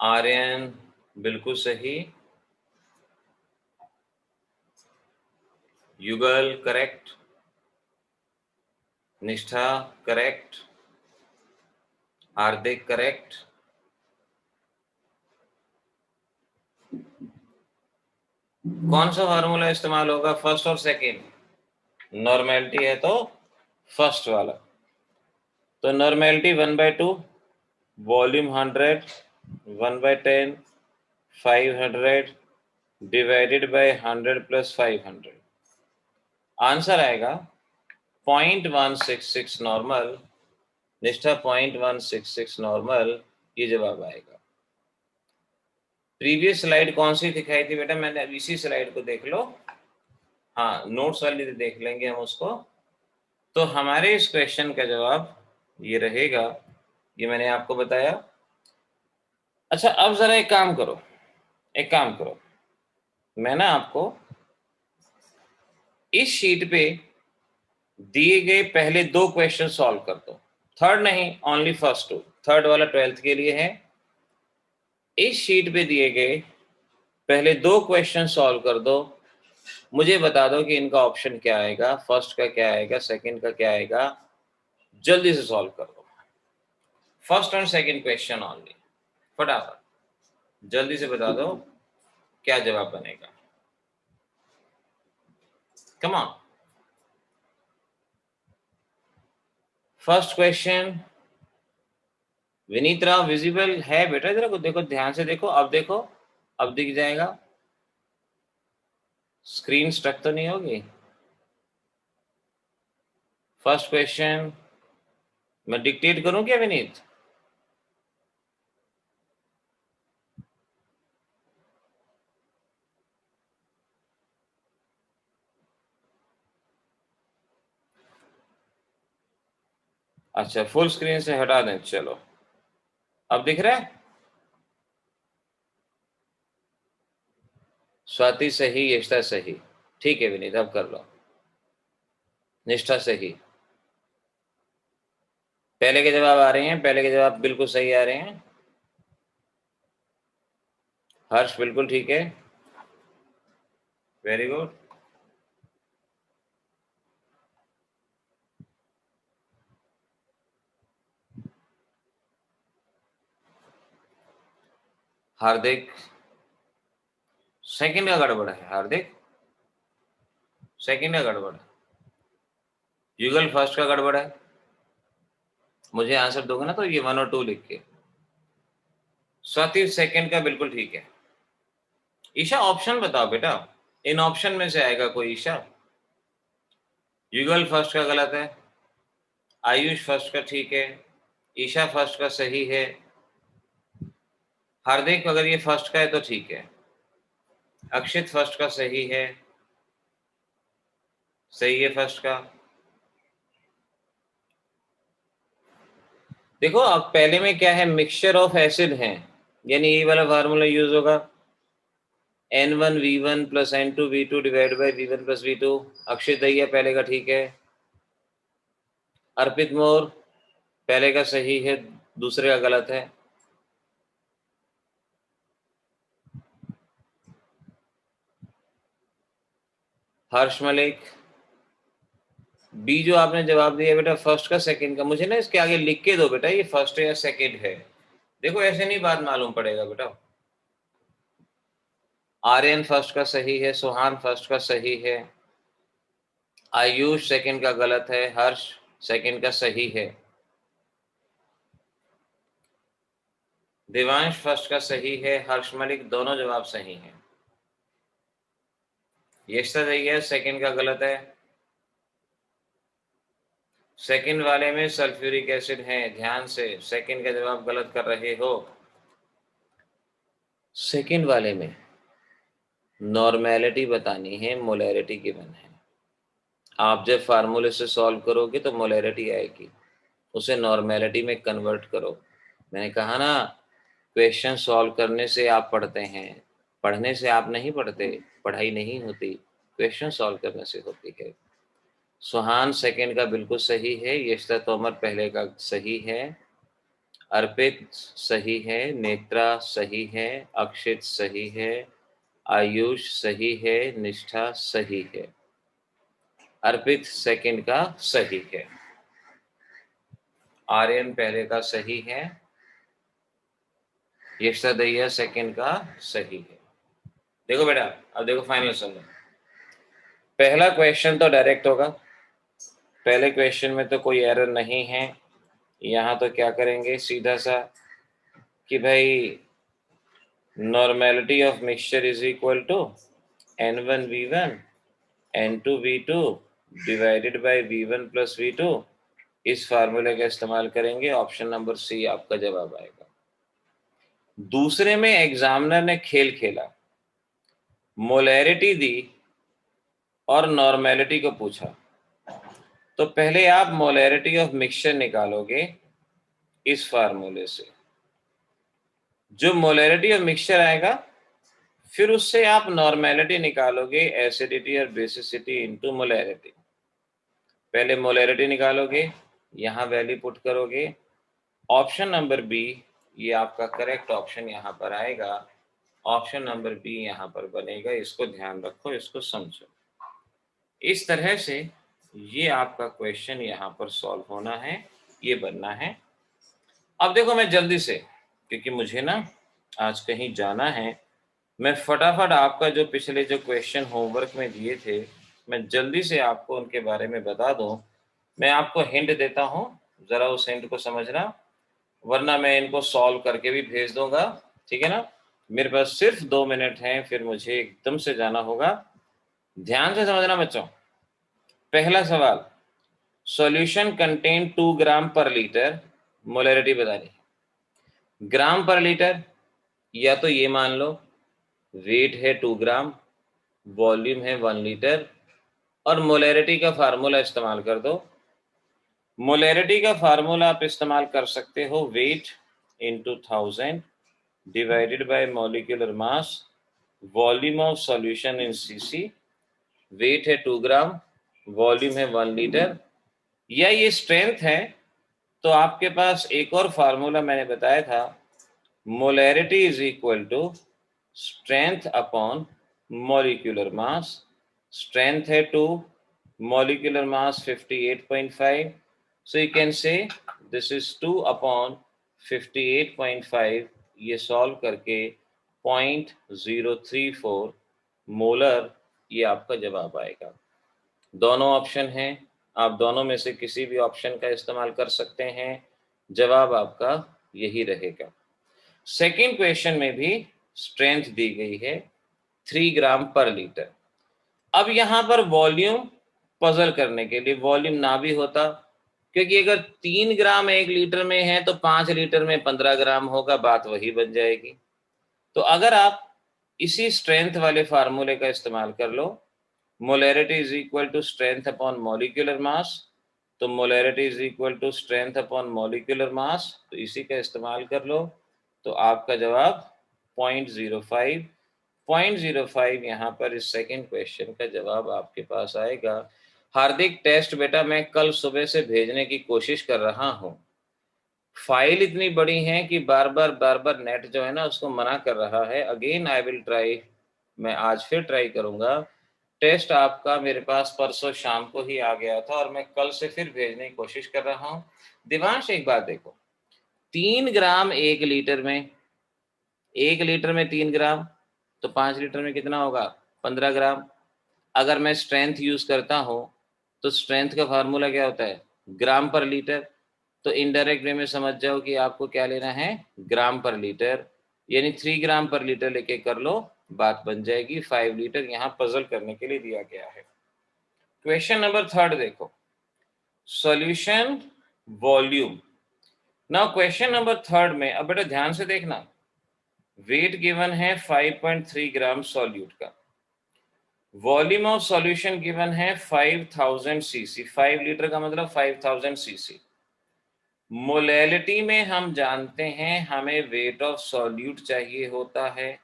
आर्यन बिल्कुल सही, युगल करेक्ट, निष्ठा करेक्ट, हार्दिक करेक्ट, कौन सा फार्मूला इस्तेमाल होगा, फर्स्ट और सेकेंड? नॉर्मेलिटी है तो फर्स्ट वाला, तो normality 1/2, volume 100, 1/10, 500 divided by 100 plus 500, answer आएगा 0.166 नॉर्मल। निष्ठा 0.166 नॉर्मल, ये जवाब आएगा। प्रीवियस स्लाइड कौन सी दिखाई थी बेटा? मैंने अब इसी स्लाइड को देख लो, हाँ नोट्स वाली देख लेंगे हम उसको। तो हमारे इस क्वेश्चन का जवाब ये रहेगा, ये मैंने आपको बताया। अच्छा अब जरा एक काम करो, एक काम करो, मैं ना आपको इस शीट पे दिए गए पहले 2 क्वेश्चन सॉल्व कर दो, थर्ड नहीं, ओनली फर्स्ट 2, थर्ड वाला 12th के लिए है। इस शीट पे दिए गए पहले 2 क्वेश्चन सॉल्व कर दो, मुझे बता दो कि इनका ऑप्शन क्या आएगा, फर्स्ट का क्या आएगा, सेकंड का क्या आएगा। जल्दी से सॉल्व कर दो, फर्स्ट और सेकंड क्वेश्चन ओनली, फटाफट जल्दी से बता दो क्या जवाब बनेगा, come on. First question, Vineet Rao visible है बेटा? जरा को देखो, ध्यान से देखो, अब देखो, अब दिख जाएगा, स्क्रीन स्ट्रक तो नहीं होगी। फर्स्ट क्वेश्चन मैं डिक्टेट करूं क्या विनीत? अच्छा फुल स्क्रीन से हटा दें, चलो अब दिख रहा है। स्वाति सही, यशिता सही, ठीक है विनीत अब कर लो। निष्ठा सही, पहले के जवाब आ रहे हैं, पहले के जवाब बिल्कुल सही आ रहे हैं। हर्ष बिल्कुल ठीक है, वेरी गुड। हार्दिक सेकंड का गड़बड़ है, हार्दिक सेकंड का गड़बड़ है, युगल फर्स्ट का गड़बड़ है। मुझे आंसर दोगे ना तो ये 1 और 2 लिख के। स्वाति सेकंड का बिल्कुल ठीक है। ईशा ऑप्शन बताओ बेटा, इन ऑप्शन में से आएगा कोई ईशा? युगल फर्स्ट का गलत है, आयुष फर्स्ट का ठीक है, ईशा फर्स्ट का सही है, हार्दिक अगर ये फर्स्ट का है तो ठीक है, अक्षित फर्स्ट का सही है, सही है फर्स्ट का। देखो अब पहले में क्या है, मिक्सचर ऑफ एसिड है, यानी ये वाला फार्मूला यूज होगा, N1V1 plus N2V2 divide by V1 plus V2। अक्षित दहिया पहले का ठीक है, अर्पित मोर पहले का सही है, दूसरे का गलत है। हर्ष मलिक बी जो आपने जवाब दिया बेटा फर्स्ट का सेकंड का, मुझे ना इसके आगे लिख के दो बेटा ये फर्स्ट है या सेकंड है, देखो ऐसे नहीं बात मालूम पड़ेगा बेटा। आर्यन फर्स्ट का सही है, सुहान फर्स्ट का सही है, आयुष सेकंड का गलत है, हर्ष सेकंड का सही है, देवांश फर्स्ट का सही है, हर्ष मलिक दोनों जवाब सही हैं। यशता दहिया सेकंड का गलत है, सेकंड वाले में सल्फ्यूरिक एसिड है, ध्यान से सेकंड का जवाब गलत कर रहे हो। सेकंड वाले में नॉर्मेलिटी बतानी है, मोलैरिटी गिवन है। आप जब फार्मूले से सॉल्व करोगे तो मोलैरिटी आएगी, उसे नॉर्मेलिटी में कन्वर्ट करो। मैंने कहा ना क्वेश्चन सॉल्व करने से आप पढ़ते हैं, पढ़ने से आप नहीं पढ़ते, पढ़ाई नहीं होती, क्वेश्चन सॉल्व करने से होती है। सुहान सेकंड का बिल्कुल सही है, यशता तोमर पहले का सही है, अर्पित सही है, नेत्रा सही है, अक्षित सही है, आयुष सही है, निष्ठा सही है, अर्पित सेकंड का सही है, आर्यन पहले का सही है, यशता दैया सेकंड का सही है। देखो बेटा अब देखो फाइनल सुनो, पहला क्वेश्चन तो डायरेक्ट होगा, पहले क्वेश्चन में तो कोई एरर नहीं है। यहाँ तो क्या करेंगे सीधा सा कि भाई normality of mixture is equal to N1V1 N2V2 divided by V1 plus V2, इस फार्मूले का इस्तेमाल करेंगे, ऑप्शन नंबर सी आपका जवाब आएगा। दूसरे में एग्जामिनर ने खेल खेला, मोलैरिटी दी और नॉर्मेलिटी को पूछा, तो पहले आप मोलैरिटी ऑफ मिक्सचर निकालोगे इस फार्मूले से, जो मोलैरिटी ऑफ मिक्सचर आएगा फिर उससे आप नॉर्मेलिटी निकालोगे एसिडिटी और बेसिसिटी इनटू मोलैरिटी। पहले मोलैरिटी निकालोगे, यहाँ वैल्यू पुट करोगे, ऑप्शन नंबर बी ये आपका करेक्ट ऑप्शन यहाँ पर आएगा, ऑप्शन नंबर बी यहाँ पर बनेगा, इसको ध्यान रखो, इसको समझो। इस तरह से ये आपका क्वेश्चन यहाँ पर सॉल्व होना है, ये बनना है। अब देखो मैं जल्दी से, क्योंकि मुझे ना आज कहीं जाना है, मैं फटाफट आपका जो पिछले जो क्वेश्चन होमवर्क में दिए थे मैं जल्दी से आपको उनके बारे में बता दूं। मैं आपको हिंट देता हूं, जरा उस हिंट को समझना, वरना मैं इनको सॉल्व करके भी भेज दूंगा, ठीक है ना। मेरे पास सिर्फ 2 मिनट हैं, फिर मुझे एकदम से जाना होगा। ध्यान से समझना बच्चों। पहला सवाल, सॉल्यूशन कंटेन 2 ग्राम पर लीटर, मोलैरिटी बतानी है। ग्राम पर लीटर या तो ये मान लो वेट है 2 ग्राम, वॉल्यूम है 1 लीटर, और मोलैरिटी का फार्मूला इस्तेमाल कर दो। मोलैरिटी का फार्मूला आप इस्तेमाल कर सकते हो weight into 1000 divided by molecular mass, volume of solution in cc. Weight है 2 ग्राम, वॉल्यूम है 1 लीटर, या ये स्ट्रेंथ है तो आपके पास एक और फार्मूला मैंने बताया था, molarity is equal to strength upon molecular mass. Strength है 2, molecular mass 58.5, so you can say this is 2 upon 58.5, ये सॉल्व करके 0.034 मोलर ये आपका जवाब आएगा। दोनों ऑप्शन हैं, आप दोनों में से किसी भी ऑप्शन का इस्तेमाल कर सकते हैं, जवाब आपका यही रहेगा। सेकेंड क्वेश्चन में भी स्ट्रेंथ दी गई है 3 ग्राम पर लीटर। अब यहां पर वॉल्यूम पजल करने के लिए, वॉल्यूम ना भी होता, क्योंकि अगर 3 ग्राम 1 लीटर में है तो 5 लीटर में 15 ग्राम होगा, बात वही बन जाएगी। तो अगर आप इसी स्ट्रेंथ वाले फार्मूले का इस्तेमाल कर लो, molarity is equal to strength upon molecular mass, तो molarity is equal to strength upon molecular mass, तो इसी का इस्तेमाल कर लो, तो आपका जवाब 0.05 0.05 यहाँ पर इस सेकंड क्वेश्चन का जवाब आपके पास आएगा। हार्दिक, टेस्ट बेटा मैं कल सुबह से भेजने की कोशिश कर रहा हूँ, फाइल इतनी बड़ी है कि बार बार नेट जो है ना उसको मना कर रहा है। अगेन आई विल ट्राई, मैं आज फिर ट्राई करूंगा। टेस्ट आपका मेरे पास परसों शाम को ही आ गया था और मैं कल से फिर भेजने की कोशिश कर रहा हूँ। दिवांश एक बात देखो, 3 ग्राम 1 लीटर में, 1 लीटर में 3 ग्राम, तो 5 लीटर में कितना होगा? 15 ग्राम। अगर मैं स्ट्रेंथ यूज करता हूँ तो स्ट्रेंथ का फार्मूला क्या होता है? ग्राम पर लीटर। तो इनडायरेक्ट वे में समझ जाओ कि आपको क्या लेना है? ग्राम पर लीटर, यानी 3 ग्राम पर लीटर लेके कर लो, बात बन जाएगी। 5 लीटर यहाँ पजल करने के लिए दिया गया है। क्वेश्चन नंबर 3 देखो, solution volume. Now question number 3 में अब बेटा ध्यान से देखना, वेट गिवन है 5.3 ग्राम सॉल्यूट का, वॉल्यूम ऑफ सॉल्यूशन गिवन है 5000 सीसी, 5 लीटर का मतलब 5000 सीसी। मोलैलिटी में हम जानते हैं हमें वेट ऑफ सॉल्यूट चाहिए होता है,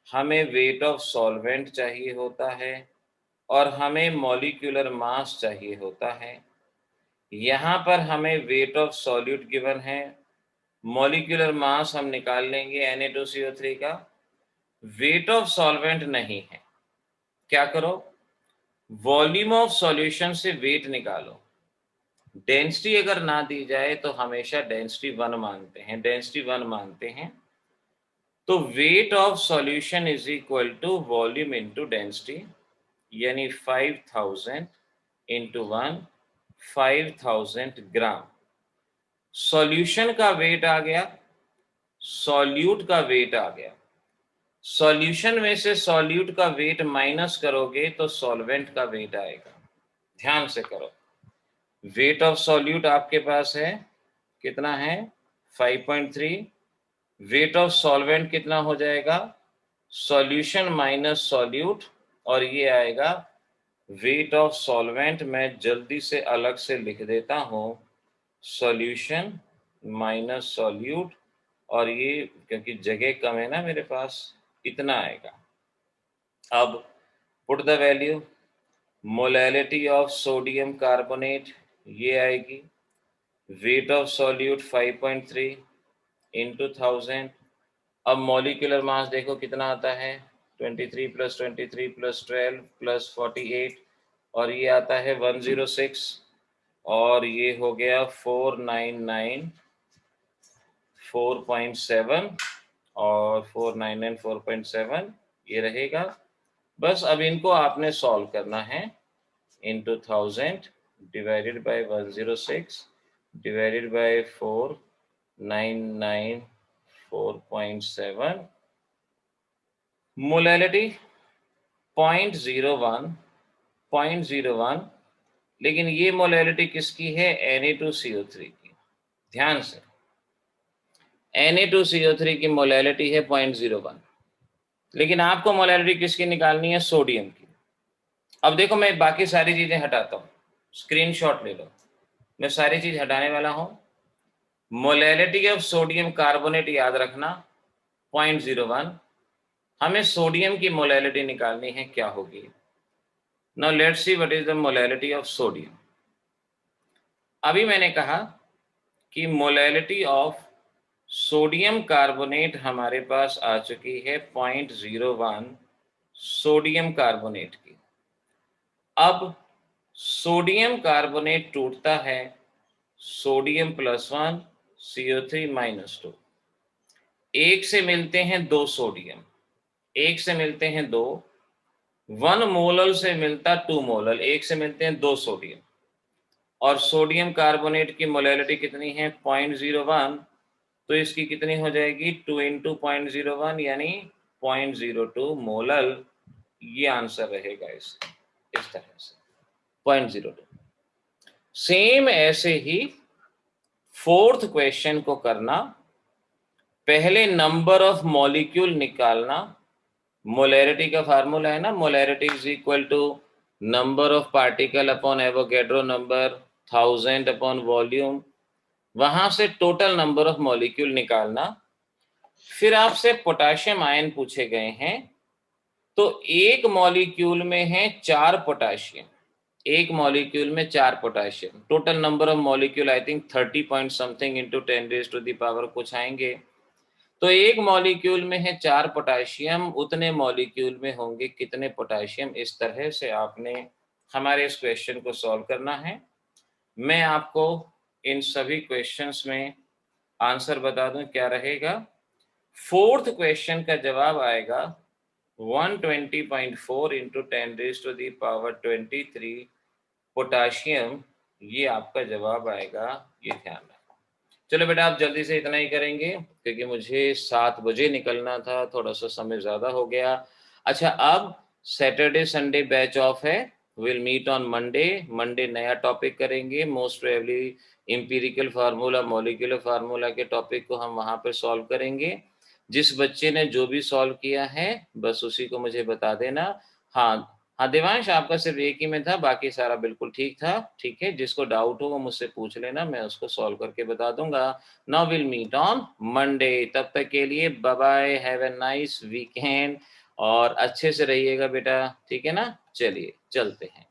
हमें वेट ऑफ सॉल्वेंट चाहिए होता है, और हमें मॉलिक्यूलर मास चाहिए होता है। यहाँ पर हमें वेट ऑफ सॉल्यूट गिवन है, मॉलिक्यूलर मास हम निकाल लेंगे Na2CO3 का, वेट ऑफ सॉल्वेंट नहीं है। क्या करो, वॉल्यूम ऑफ सॉल्यूशन से वेट निकालो। डेंसिटी अगर ना दी जाए तो हमेशा डेंसिटी 1 मानते हैं, डेंसिटी 1 मानते हैं। तो weight of solution is equal to volume into density, यानी 5000 इंटू 1, 5000 ग्राम। सॉल्यूशन का वेट आ गया, सॉल्यूट का वेट आ गया। सॉल्यूशन में से सॉल्यूट का वेट माइनस करोगे तो सॉल्वेंट का वेट आएगा। ध्यान से करो, वेट ऑफ सॉल्यूट आपके पास है, कितना है? 5.3। वेट ऑफ सॉल्वेंट कितना हो जाएगा? सॉल्यूशन माइनस सॉल्यूट, और ये आएगा वेट ऑफ सॉल्वेंट। मैं जल्दी से अलग से लिख देता हूँ, सॉल्यूशन माइनस सॉल्यूट, और ये क्योंकि जगह कम है ना मेरे पास, इतना आएगा। अब put the value, molality of sodium carbonate ये आएगी, वेट ऑफ सॉल्यूट 5.3 इंटू 1000। अब मॉलिक्यूलर मास देखो कितना आता है, 23 + 23 + 12 + 48, और ये आता है 106, और ये हो गया 499 4.7, और 499 4.7 ये रहेगा। बस अब इनको आपने सॉल्व करना है, into 1000 divided bye 106 divided by 499 4.7, molality 0.01, लेकिन ये मोलैलिटी किसकी है? Na2CO3 की। ध्यान से, Na2CO3 की मोलैलिटी है 0.01, लेकिन आपको मोलैलिटी किसकी निकालनी है? सोडियम की। अब देखो मैं बाकी सारी चीजें हटाता हूँ, स्क्रीनशॉट ले लो, मैं सारी चीज हटाने वाला हूँ। मोलैलिटी ऑफ सोडियम कार्बोनेट याद रखना 0.01, हमें सोडियम की मोलैलिटी निकालनी है, क्या होगी? Now let's see what is the molality of sodium. अभी मैंने कहा कि मोलैलिटी ऑफ सोडियम कार्बोनेट हमारे पास आ चुकी है 0.01 सोडियम कार्बोनेट की। अब सोडियम कार्बोनेट टूटता है सोडियम +1 CO3 -2, एक से मिलते हैं 2 सोडियम, एक से मिलते हैं 2, 1 मोलल से मिलता 2 मोलल, एक से मिलते हैं 2 सोडियम, और सोडियम कार्बोनेट की मोलैलिटी कितनी है? 0.01, तो इसकी कितनी हो जाएगी? 2 × 0.01 यानी 0.02 मोलल। ये आंसर रहेगा इसका, इस तरह से 0.02। सेम ऐसे ही 4th क्वेश्चन को करना, पहले नंबर ऑफ मॉलिक्यूल निकालना, मोलैरिटी का फार्मूला है ना, molarity is equal to number of particle upon Avogadro number 1000 upon volume, वहां से टोटल नंबर ऑफ मॉलिक्यूल निकालना। फिर आपसे पोटेशियम आयन पूछे गए हैं, तो एक मॉलिक्यूल में है 4 पोटेशियम, एक मॉलिक्यूल में 4 potassium, total number of molecule I think 30 point something into 10 raise to the power कुछ आएंगे। तो एक मॉलिक्यूल में है 4 पोटेशियम, उतने मॉलिक्यूल में होंगे कितने पोटेशियम। इस तरह से आपने हमारे इस क्वेश्चन को सॉल्व करना है। मैं आपको इन सभी क्वेश्चंस में आंसर बता दूं क्या रहेगा। फोर्थ क्वेश्चन का जवाब आएगा 120.4 into 10 raise to the power 23 potassium, ये आपका जवाब आएगा, ये ध्यान रखना। चलो बेटा आप जल्दी से इतना ही करेंगे क्योंकि मुझे 7 बजे निकलना था, थोड़ा सा समय ज़्यादा हो गया। अच्छा, अब सैटरडे संडे बैच ऑफ है, will meet on Monday. Monday नया टॉपिक करेंगे, most probably empirical formula, molecular formula के टॉपिक को हम वहाँ पर सॉल्व करेंगे। जिस बच्चे ने जो भी सॉल्व किया है बस उसी को मुझे बता देना। हाँ हाँ देवांश, आपका सिर्फ एक ही में था, बाकी सारा बिल्कुल ठीक था। ठीक है, जिसको डाउट हो वो मुझसे पूछ लेना, मैं उसको सॉल्व करके बता दूंगा। Now will meet on Monday, तब तक के लिए bye bye, have a nice weekend और अच्छे से रहिएगा बेटा, ठीक है ना। चलिए चलते हैं।